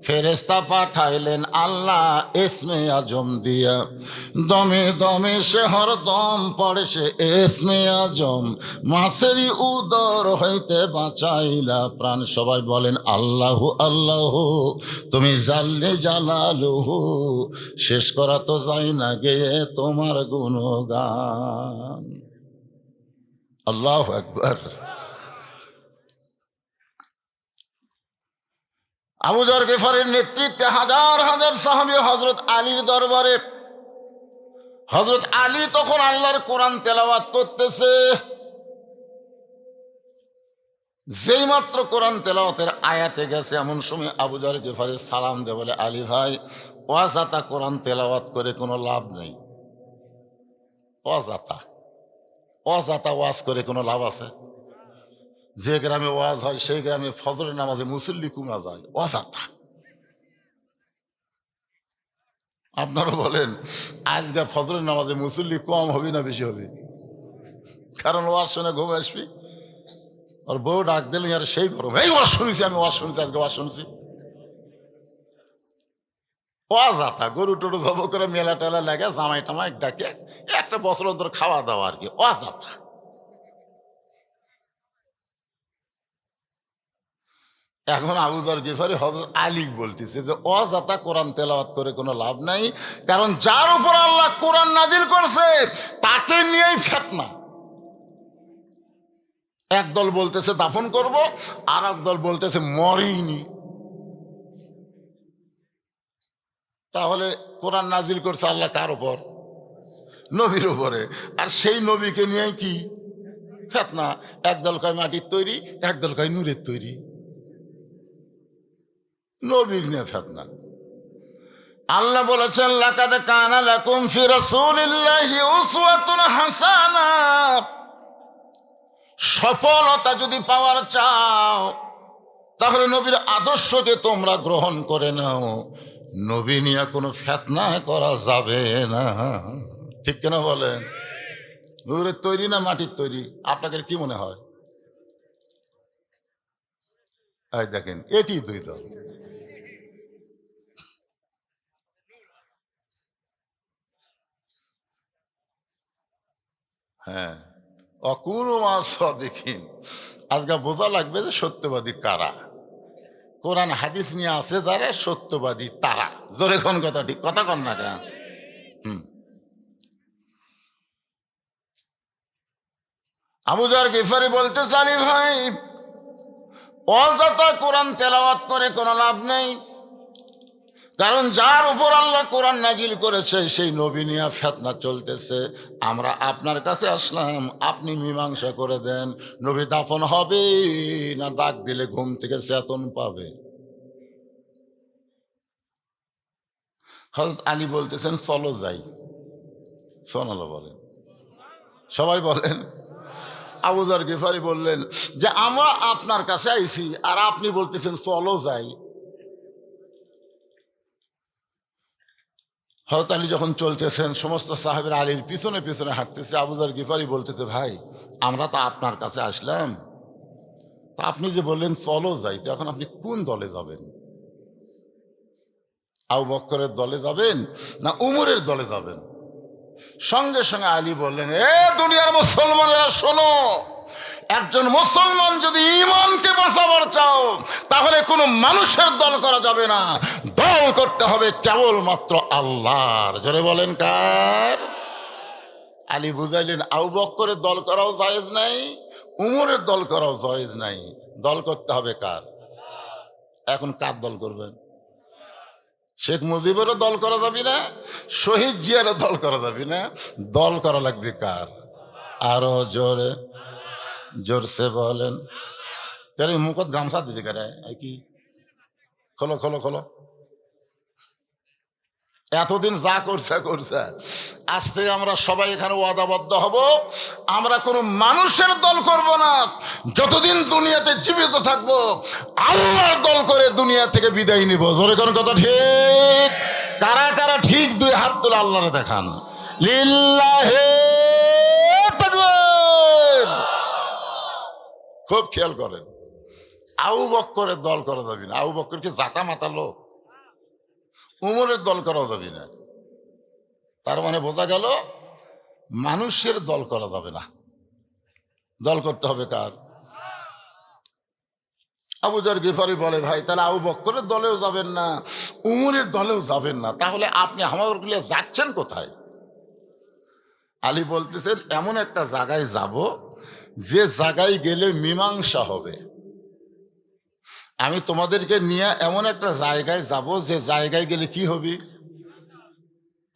ফেরেশতা পাঠাইলেন আল্লাহ ইসমে আজম দিয়া। দমে দমে সে হরদম পড়ে সে ইসমে আজম, মাছেরই উদর হইতে বাঁচাইলা প্রাণ। সবাই বলেন আল্লাহু আল্লাহু, তুমি জাল্লে জালালুহু, শেষ করা তো যায় না গেয়ে তোমার গুণগান। আল্লাহু আকবার। আবু যর গিফারির নেতৃত্বে হাজার হাজার সাহাবী হযরত আলীর দরবারে। হযরত আলী তখন আল্লাহর কোরআন তেলাওয়াত করতেছে। যেই মাত্র কোরআন তেলাওয়াতের আয়াতে গেছে এমন সময় আবু যর গিফারি সালাম দিয়ে বলে, আলী ভাই, ওয়াজাতা কোরআন তেলাওয়াত করে কোনো লাভ নেই। অজাতা ওয়াজ করে কোনো লাভ আছে? যে গ্রামে ওয়াজ হয় সেই গ্রামে ফজরের নামাজে মুসল্লি কমা যায়। অজাতা। আপনারা বলেন আজকে ফজরের নামাজে মুসল্লি কম হবে না বেশি হবে? কারণ ওয়াজ শুনে ঘুম আসবি, আর বউ ডাক দিলে আর সেই গরম, এই ওয়াজ শুনেছি, আমি ওয়াজ শুনেছি, আজকে ওয়াজ শুনছি। অজাতা। গরু টরু জব করে মেলা টেলা লাগে, জামাই টামাই ডাকে, একটা বছর অন্তর খাওয়া দাওয়া আর কি। অজাতা। এখন আবু যর গিফারি হযরত আলী বলতেছে যে অযথা কোরআন তেলাওয়াত করে কোনো লাভ নাই, কারণ যার উপর আল্লাহ কোরআন নাজিল করছে তাকে নিয়েই ফিতনা। একদল বলতেছে দাফন করব, আর একদল বলতেছে মরিনি। তাহলে কোরআন নাজিল করছে আল্লাহ কার উপর? নবীর উপরে। আর সেই নবীকে নিয়ে কি ফিতনা? একদল কয় মাটির তৈরি, একদল কয় নূরের তৈরি। নবীর নিয়ে ফিতনা। আল্লাহ বলেছেন লাকাদ কানা লাকুম ফি রাসূলিল্লাহি উসওয়াতুন হাসানাহ। সফলতা যদি পাওয়ার চাও তাহলে নবীর আদর্শকে তোমরা গ্রহণ করে নাও। নবী নিয়ে কোনো ফিতনা করা যাবে না। ঠিক কিনা বলেন? নূরের তৈরি না মাটির তৈরি? আপনাদের কি মনে হয়? এই দেখেন, এটি দুই দল। হ্যাঁ, অকুনো মাস দেখিন। আজকে বোঝা লাগবে যে সত্যবাদী কারা। কোরআন হাদিস নিয়ে আছে যারা সত্যবাদী তারা। জোরে কোন কথা, ঠিক কথা কন না কেন? হুম। আবু যর গিফারি বলতে চালি ভাই, অযথা কোরআন তেলাওয়াত করে কোনো লাভ নেই, কারণ যার উপর আল্লাহ কোরআন নাজিল করেছে সেই নবী নিয়ে ফিতনা চলতেছে। আমরা আপনার কাছে আসলাম, আপনি মীমাংসা করে দেন, নবী দাফন হবে না ডাক দিলে ঘুম থেকে চেতন পাবে? হযরত আলী বলতেছেন চলো যাই। সোনালো বলেন, সবাই বলেন। আবু যর গিফারি বললেন যে আমরা আপনার কাছে আইছি আর আপনি বলতেছেন চলো যাই। হযরত আলী যখন চলতেছেন, সমস্ত সাহাবীরা আলীর পিছনে পিছনে হাঁটতেছে। আবু যর গিফারি বলতেছে ভাই, আমরা তো আপনার কাছে আসলাম, তা আপনি যে বললেন চলো যাই, তো এখন আপনি কোন দলে যাবেন? আবু বকরের দলে যাবেন না উমরের দলে যাবেন? সঙ্গে সঙ্গে আলী বললেন, এ দুনিয়ার মুসলমানেরা শোনো, একজন মুসলমান যদি ঈমানকে বাঁচাবার চাও তাহলে কোনো মানুষের দল করা যাবে না, দল করতে হবে কেবলমাত্র আল্লাহর। জোরে বলেন কার? আলী বুঝাইলেন আবু বকরের দল করাও জায়েজ নাই, উমরের দল করাও জায়েজ নাই, দল করতে হবে কার? এখন কার দল করবেন? শেখ মুজিবেরও দল করা যাবে না, শহীদ জিয়ারও দল করা যাবে না, দল করা লাগবে কার? আরো জোরে জোরসে বলেন। কেন মুখত গামছা দিতে কেন? কি খোলো খোলো খোলো। এতদিন যা করছে করছে, আজ থেকে আমরা সবাই এখানে ওয়াদাবদ্ধ হব, আমরা কোনো মানুষের দল করব না। যতদিন দুনিয়াতে জীবিত থাকবো আল্লাহর দল করে দুনিয়া থেকে বিদায় নিব। জোরে কোন কথা ঠিক? কারা কারা ঠিক দুই হাত তুলে আল্লাহরে দেখান। লিল্লাহে তাকবীর। খুব খেয়াল করেন, আবু বকরের দল করা যাবে না। আবু বকরকে জাতা মাতা লোক। উমরের দল করা যাবে না। তার মানে বোঝা গেল মানুষের দল করা যাবে না, দল করতে হবে কার? আবু যর গিফারি বলে ভাই তাহলে আবু বকরের দলেও যাবেন না, উমরের দলেও যাবেন না, তাহলে আপনি আমাদেরগুলো যাচ্ছেন কোথায়? আলী বলতেছেন এমন একটা জায়গায় যাব যে জায়গায় গেলে মীমাংসা হবে। আমি তোমাদেরকে নিয়ে এমন একটা জায়গায় যাব যে জায়গায় গেলে কি হবে?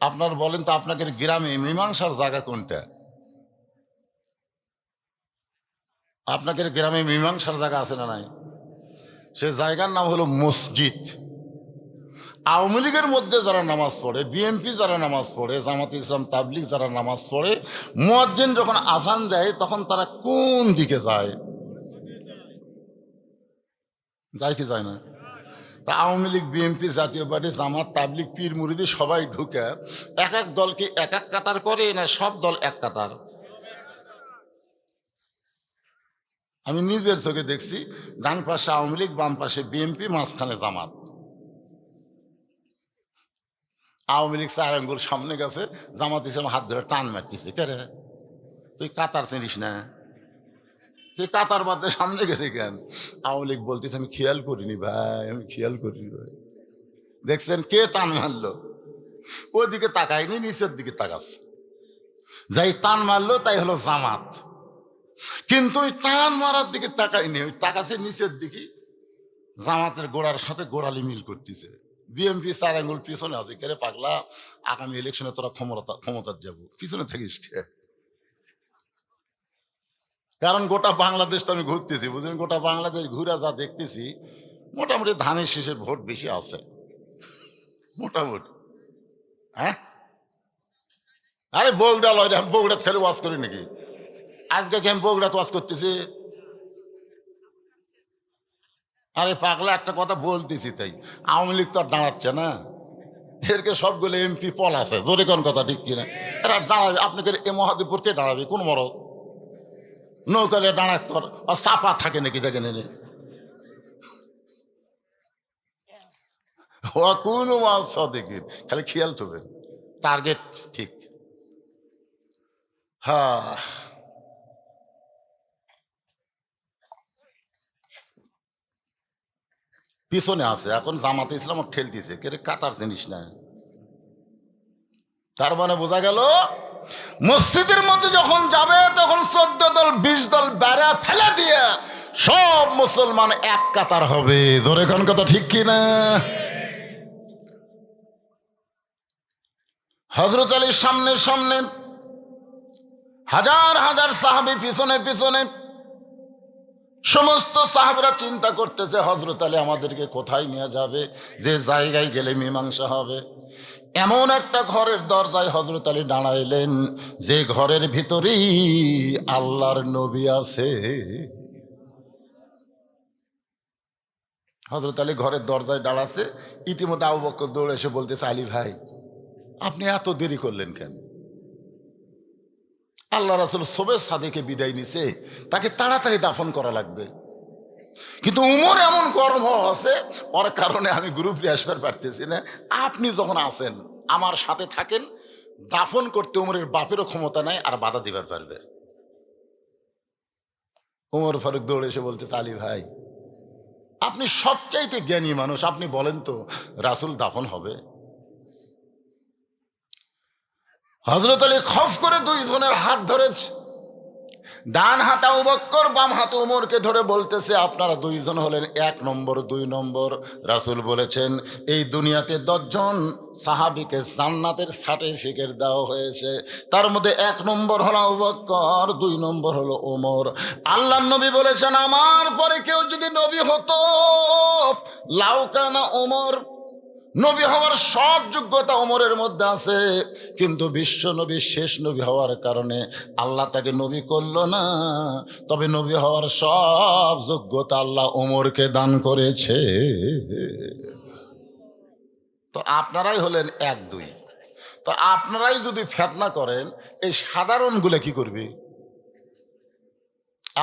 আপনার বলেন তো, আপনাদের গ্রামে মীমাংসার জায়গা কোনটা? আপনাদের গ্রামে মীমাংসার জায়গা আছে না নাই? সে জায়গার নাম হলো মসজিদ। আওয়ামী লীগের মধ্যে যারা নামাজ পড়ে, বিএনপি যারা নামাজ পড়ে, জামাতে ইসলাম তাবলিগ যারা নামাজ পড়ে, মুয়াজ্জিন যখন আজান যায় তখন তারা কোন দিকে যায়? যায় কি যায় না? তা আওয়ামী লীগ, বিএনপি, জাতীয় পার্টি, জামাত, তাবলিগ, পীর মুরিদি সবাই ঢুকে এক এক দলকে এক এক কাতার করে না সব দল এক কাতার? আমি নিজের চোখে দেখছি, ডান পাশে আওয়ামী লীগ, বাম পাশে বিএনপি, মাঝখানে জামাত। আওয়ামী লীগ 4 আঙ্গুল সামনে গেছে, জামাত ইসলাম হাত ধরে টান মারতেছে। কে রে তুই কাতার চিনিস না? সে কাতার বাদে সামনে গেলে কেন? আওয়ামী লীগ বলতেছে আমি খেয়াল করিনি ভাই, আমি খেয়াল করিনি ভাই। দেখছেন কে টান মারলো? ওদিকে তাকায়নি, নিচের দিকে তাকাচ্ছে। যাই টান মারলো তাই হলো জামাত। কিন্তু ওই টান মারার দিকে তাকায়নি, ওই তাকাচ্ছে নিচের দিকে। জামাতের গোড়ার সাথে গোড়ালি মিল করতেছে। বিএমপি 4 আঙ্গুল পিছনে আছে। কেরে পাগলা, আগামী ইলেকশনে তোরা ক্ষমতার যাবো, পিছনে থাকিস কে? কারণ গোটা বাংলাদেশ তো আমি ঘুরতেছি, বুঝলেন, গোটা বাংলাদেশ ঘুরে যা দেখতেছি, মোটামুটি ধানের শীষে ভোট বেশি আছে মোটামুটি। হ্যাঁ, আরে বগুড়া লয় রে, আমি বগুড়াত খেলে ওয়াজ করি নাকি? আজকে কি আমি বগুড়াত ওয়াজ করতেছি? আরে পাগলা, একটা কথা বলতেছি তাই। আওয়ামী লীগ তো আর দাঁড়াচ্ছে না, এরকে সবগুলো এমপি পল আছে, জোরে কোন কথা ঠিক কিনা? এরা দাঁড়াবে, আপনাকে এ মহাদেবপুর কে দাঁড়াবে? কোন মরদ নৌকালে দাঁড়াক তোর আর চাপা থাকে নাকি? দেখে নেনে ও কোন মাছ দেখি, খালি খেয়াল চলবে, টার্গেট ঠিক। হ্যাঁ, পিছনে আছে এখন জামাতে ইসলাম ঠেলতেছে, কে রে কাতার জিনিস না। তার মানে বোঝা গেল মসজিদের মধ্যে যখন যাবে তখন 14 দল 20 দল বেড়া ফেলে দিয়ে সব মুসলমান এক কাতার হবে। ধরে কোন কথা ঠিক কিনা? হযরত আলীর সামনে সামনে, হাজার হাজার সাহাবী পিছনে পিছনে। সমস্ত সাহাবীরা চিন্তা করতেছে হযরত আলী আমাদেরকে কোথায় নিয়ে যাবে, যে জায়গায় গেলে মীমাংসা হবে। এমন একটা ঘরের দরজায় হযরত আলী দাঁড়াইলেন, যে ঘরের ভিতরেই আল্লাহর নবী আছে। হযরত আলী ঘরের দরজায় দাঁড়াচ্ছে, ইতিমধ্যে আবু বকর দৌড়ে এসে বলতেছে, আলী ভাই আপনি এত দেরি করলেন কেন? আল্লাহ রাসূল সবে সাদেকে বিদায় নিছে, তাকে তাড়াতাড়ি দাফন করা লাগবে। কিন্তু উমর এমন গরম আছে, ওর কারণে আমি গ্রুপে আসবার পারতেছি না। আপনি যখন আছেন আমার সাথে থাকেন, দাফন করতে উমরের বাপেরও ক্ষমতা নাই আর বাধা দিবার পারবে। উমর ফারুক দৌড়ে এসে বলতে, আলী ভাই আপনি সবচাইতে জ্ঞানী মানুষ, আপনি বলেন তো রাসূল দাফন হবে? হযরত আলী খফ করে 2 জনের হাত ধরেছে, ডান হাতে আবু বকর, বাম হাতে উমরকে ধরে বলতেছে, আপনারা 2 জন হলেন 1 নম্বর 2 নম্বর। রাসূল বলেছেন এই দুনিয়াতে 10 জন সাহাবীকে জান্নাতের সার্টিফিকেট দেওয়া হয়েছে, তার মধ্যে 1 নম্বর হলো আবু বকর, 2 নম্বর হলো ওমর। আল্লাহর নবী বলেছেন আমার পরে কেউ যদি নবী হতো লাউকানা ওমর, নবী হওয়ার সব যোগ্যতা ওমরের মধ্যে আছে, কিন্তু বিশ্ব নবী শেষ নবী হওয়ার কারণে আল্লাহ তাকে নবী করলো না, তবে নবী হওয়ার সব যোগ্যতা আল্লাহ ওমরকে দান করেছে। তো আপনারাই হলেন 1 2। তো আপনারাই যদি ফেতনা করেন, এই সাধারণগুলো কি করবে?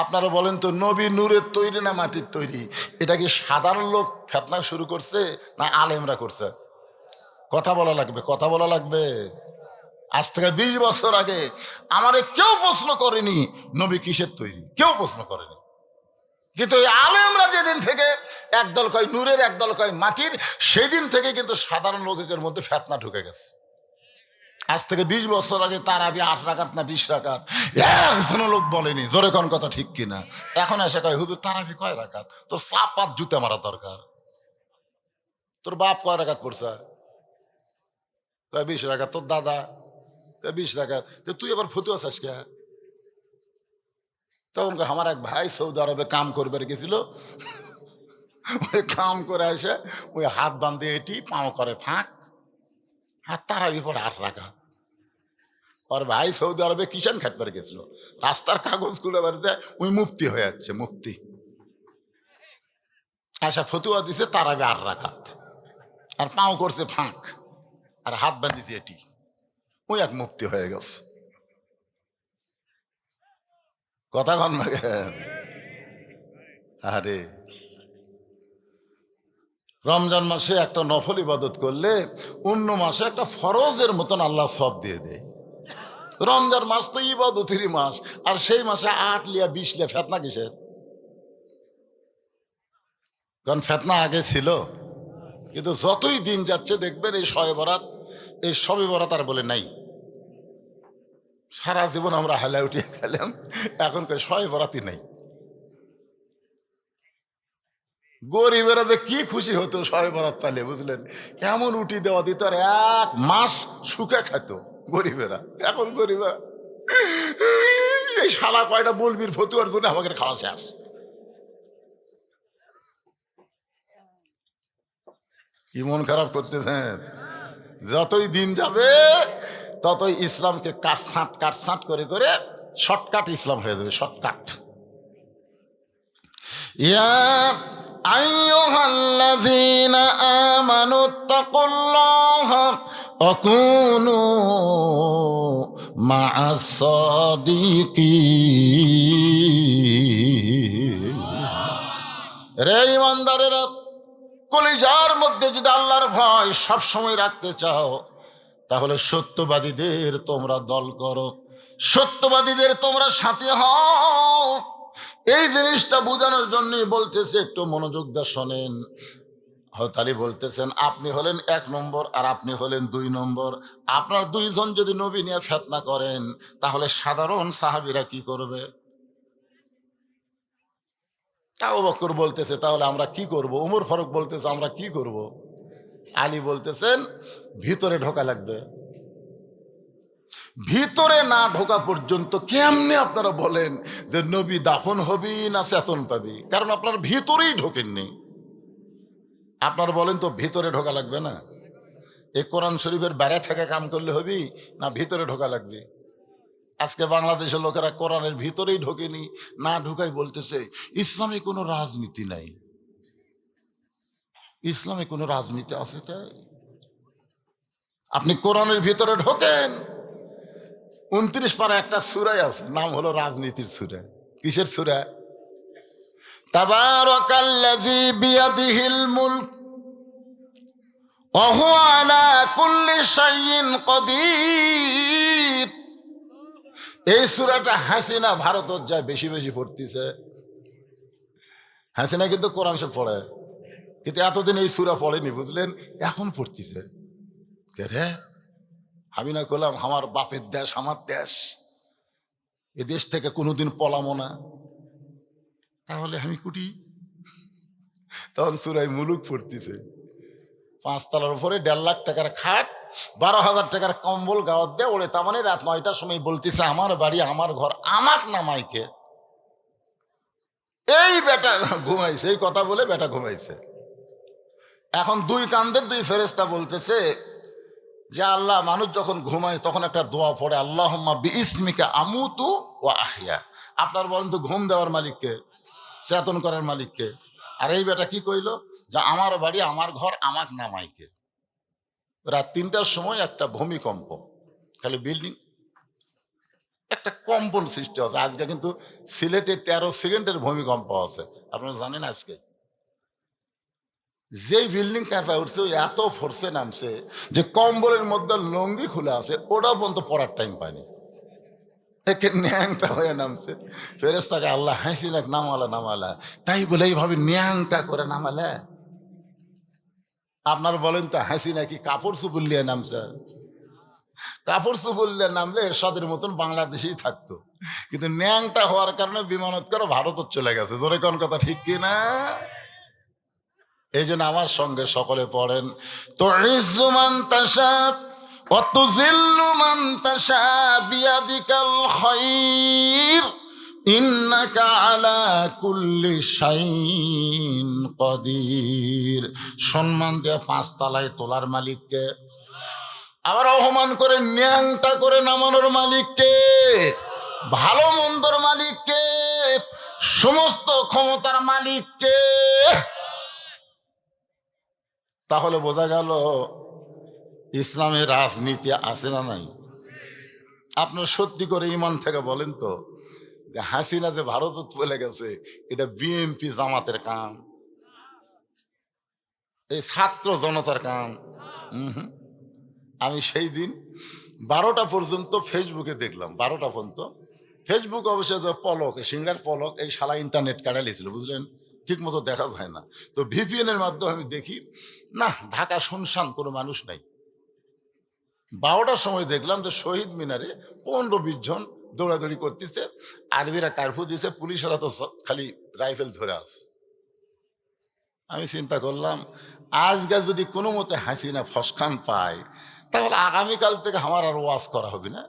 আপনারা বলেন তো, নবী নূরের তৈরি না মাটির তৈরি? এটা কি সাধারণ লোক ফেতনা শুরু করছে না আলেমরা করছে? কথা বলা লাগবে, কথা বলা লাগবে। আজ থেকে 20 বছর আগে আমারে কেউ প্রশ্ন করেনি নবী কিসের তৈরি, কেউ প্রশ্ন করেনি। কিন্তু এই আলেমরা যেদিন থেকে একদল কয় নূরের একদল কয় মাটির, সেদিন থেকে কিন্তু সাধারণ লোকের মধ্যে ফেতনা ঢুকে গেছে। আজ থেকে 20 বছর আগে তারাবি 8 রাকাত না 20 রাকাত একজনও লোক বলেনি, জোরে কোন কথা ঠিক কিনা? এখন এসে কয় হুজুর তারাবি কয় রাকাত? তো চাপাত জুতে মারা দরকার। তোর বাপ কয় রাকাত পড়ছে? কয় 20 রাকাত। তোর দাদা? কয় 20 রাকাত। তো তুই আবার ফতুয়া চাস কে? তখন আমার এক ভাই সৌদি আরবে কাম করবে গেছিল, ওই কাম করে এসে ওই হাত বান্ধে এটি পাও করে ফাঁক, আর তারাবি পরে 8 রাকাত। ওর ভাই সৌদি আরবে কিষান খাটবার গেছিল, রাস্তার কাগজ খুলে বাড়িতে ওই মুফতি হয়ে যাচ্ছে, মুফতি আশা ফতুয়া দিছে তারাবি 8 রাকাত, আর পাও করছে ফাঁক, আর হাত বাঁধিছে এটি, ওই এক মুফতি হয়ে গেছে। কথা কন না কেন? আরে রমজান মাসে একটা নফল ইবাদত করলে অন্য মাসে একটা ফরজের মতন আল্লাহ সব দিয়ে দেয়। রমজান মাস তো ইবাদতেরই মাস, আর সেই মাসে 8 লিয়া 20 লিয়া ফেতনা কিসের? কারণ ফেতনা আগে ছিল, কিন্তু যতই দিন যাচ্ছে দেখবেন এই শবে বরাত, এই শবে বরাত আর বলে নাই। সারা জীবন আমরা হালা উঠিয়ে খেলাম, এখন কই শবে বরাতই নাই। গরিবেরা যে কি খুশি হতো শবে বরাত পাইলে, বুঝলেন? কেমন উঠি দেওয়া দিত, আর 1 মাস সুখে খেত গরিবেরা। এখন গরিবেরা এই শালা কয়টা বলবির ফতুয়ার জন্য আমাকে খাওয়া শেষ। কি মন খারাপ করতেছেন? যতই দিন যাবে ততই ইসলামকে কাটছাঁট কাটছাঁট করে করে শর্টকাট ইসলাম হয়ে যাবে, শর্টকাট। ইয়া আইয়ুহাল্লাযীনা আমানুত্তাকুল্লাহা ওয়া কুনু মা'আস সাদিকিন। রে ঈমানদারেরা, কলিজার মধ্যে যদি আল্লাহর ভয় সব সময় রাখতে চাও, তাহলে সত্যবাদীদের তোমরা দল করো, সত্যবাদীদের তোমরা সাথে হও। এই জিনিসটা বোঝানোর জন্যই বলতেছে, একটু মনোযোগ দিয়ে শোনেন। হযরত আলী বলতেছেন, আপনি হলেন 1 নম্বর আর আপনি হলেন 2 নম্বর। আপনার 2 জন যদি নবী নিয়ে ফিতনা করেন, তাহলে সাধারণ সাহাবীরা কি করবে? আবু বকর বলতেছে, তাহলে আমরা কি করব? ওমর ফারুক বলতেছে, আমরা কি করব? আলী বলতেছেন, ভিতরে ঢোকা লাগবে। ভিতরে না ঢোকা পর্যন্ত কেমনে আপনারা বলেন যে নবী দাফন হবি না চেতন পাবি? কারণ আপনার ভিতরেই ঢোকেননি। আপনারা বলেন তো ভিতরে ঢোকা লাগবে না? এই কোরআন শরীফের বাইরে থেকে কাম করলে হবি না ভিতরে ঢোকা লাগবে? আজকে বাংলাদেশের লোকেরা কোরআনের ভিতরেই ঢোকেনি, না ঢুকাই বলতেছে ইসলামে কোনো রাজনীতি নাই। ইসলামে কোনো রাজনীতি আছে তাই? আপনি কোরআনের ভিতরে ঢোকেন, 29 পারা একটা সূরা আছে, নাম হলো রাজনীতির সূরা। কিসের সূরা? তাবারাকাল্লাযী বিয়াদিহিল মুলক ওয়া হুয়া আলা কুল্লি শাইইন কাদির। এই সূরাটা হাসিনা ভারতত যায় বেশি বেশি পড়তিছে। হাসিনা কিন্তু কোরআন শরীফ পড়ে, কিন্তু এতদিন এই সূরা পড়েনি, বুঝলেন? এখন পড়তিছে। কে রে? আমি না করলাম আমার বাপের দেশ, আমার দেশ, এ দেশ থেকে কোনোদিন পলামো না। তাহলে আমি কুটি, তখন সূরা মুলুক পড়তিছে। 5 তলার উপরে 1.5 লাখ টাকার খাট, 12,000 টাকার কম্বল গাওয়াত দেয় ওরে। তার মানে রাত 9টার সময় বলতেছে, আমার বাড়ি আমার ঘর আমাক নামাইকে। এই বেটা ঘুমাইছে, এই কথা বলে বেটা ঘুমাইছে। এখন 2 কান্দের 2 ফেরেশতা বলতেছে যে আল্লাহ, মানুষ যখন ঘুমায় তখন একটা দোয়া পড়ে, আল্লাহুম্মা বিইসমিকা আমুতু ওয়া আহইয়া। আপনার বলেন তো ঘুম দেওয়ার মালিককে, চেতন করার মালিককে? আর এই বেটা কি কইল যে আমার বাড়ি আমার ঘর আমাক নামাইকে। রাত 3টার সময় একটা ভূমিকম্প, খালি বিল্ডিং, একটা কম্পন সৃষ্টি হচ্ছে। আজকে কিন্তু সিলেটে 13 সেকেন্ডের ভূমিকম্প আছে, আপনারা জানেন? আজকে যেই বিল্ডিং কাঁপা উঠছে ওই এত ফোর্সে নামছে যে কম্বলের মধ্যে লঙ্গি খুলে আছে, ওটাও পর্যন্ত পড়ার টাইম পায়নি, একে ন্যাংটা হয়ে নামছে। ফেরেশতাকে আল্লাহ হাসিনাক নামালা নামালা, তাই বলে এইভাবে ন্যাংটা করে নামালে? আপনার বলেন তো হাসিনা কি কাপড় চুপুর নিয়ে নামছে? কাপড় চুপুর নিয়ে নামলে এরশাদের মতন বাংলাদেশেই থাকতো, কিন্তু ন্যাংটা হওয়ার কারণে বিমানত করে ভারত চলে গেছে। জোরে কোন কথা ঠিক কিনা? এই জন্য আমার সঙ্গে সকলে পড়েন, তো ইজ্জু মান তাশা ওয়া তুযিল্লু মান তাশা বিয়াদিকাল খায়র ইন্নাকা আলা কুল্লি শাইইন কাদির। সম্মান দিয়ে 5 তলায় তোলার মালিককে, আবার অপমান করে ন্যাংটা করে নামানোর মালিককে, ভালো মন্দর মালিককে, সমস্ত ক্ষমতার মালিককে। তাহলে বোঝা গেল ইসলামের রাজনীতি আছে না নাই? আপনার সত্যি করে ইমান থেকে বলেন তো যে হাসিনা যে ভারত চলে গেছে, এটা বিএনপি জামাতের কাম, এই ছাত্র জনতার কাম? আমি সেই দিন 12টা পর্যন্ত ফেসবুকে দেখলাম, 12টা পর্যন্ত। ফেসবুক অবশ্যই যে পলক, সিংড়ার পলক, এই শালা ইন্টারনেট কাটা লিয়েছিল, বুঝলেন? ঠিক মতো দেখা যায় না। তো ভিপিএন এর মাধ্যমে আমি দেখি, না, ঢাকা শুনশান, কোনো মানুষ নাই। 12টার সময় দেখলাম যে শহীদ মিনারে 15-20 জন দৌড়াদৌড়ি করতেছে, আর্মিরা কারফিউ দিয়েছে, পুলিশেরা তো খালি রাইফেল ধরে আছে। আমি চিন্তা করলাম, আজকে যদি কোনো মতে হাসিনা ফসকান পায়, তাহলে আগামীকাল থেকে আমার আর ওয়াজ করা হবে না।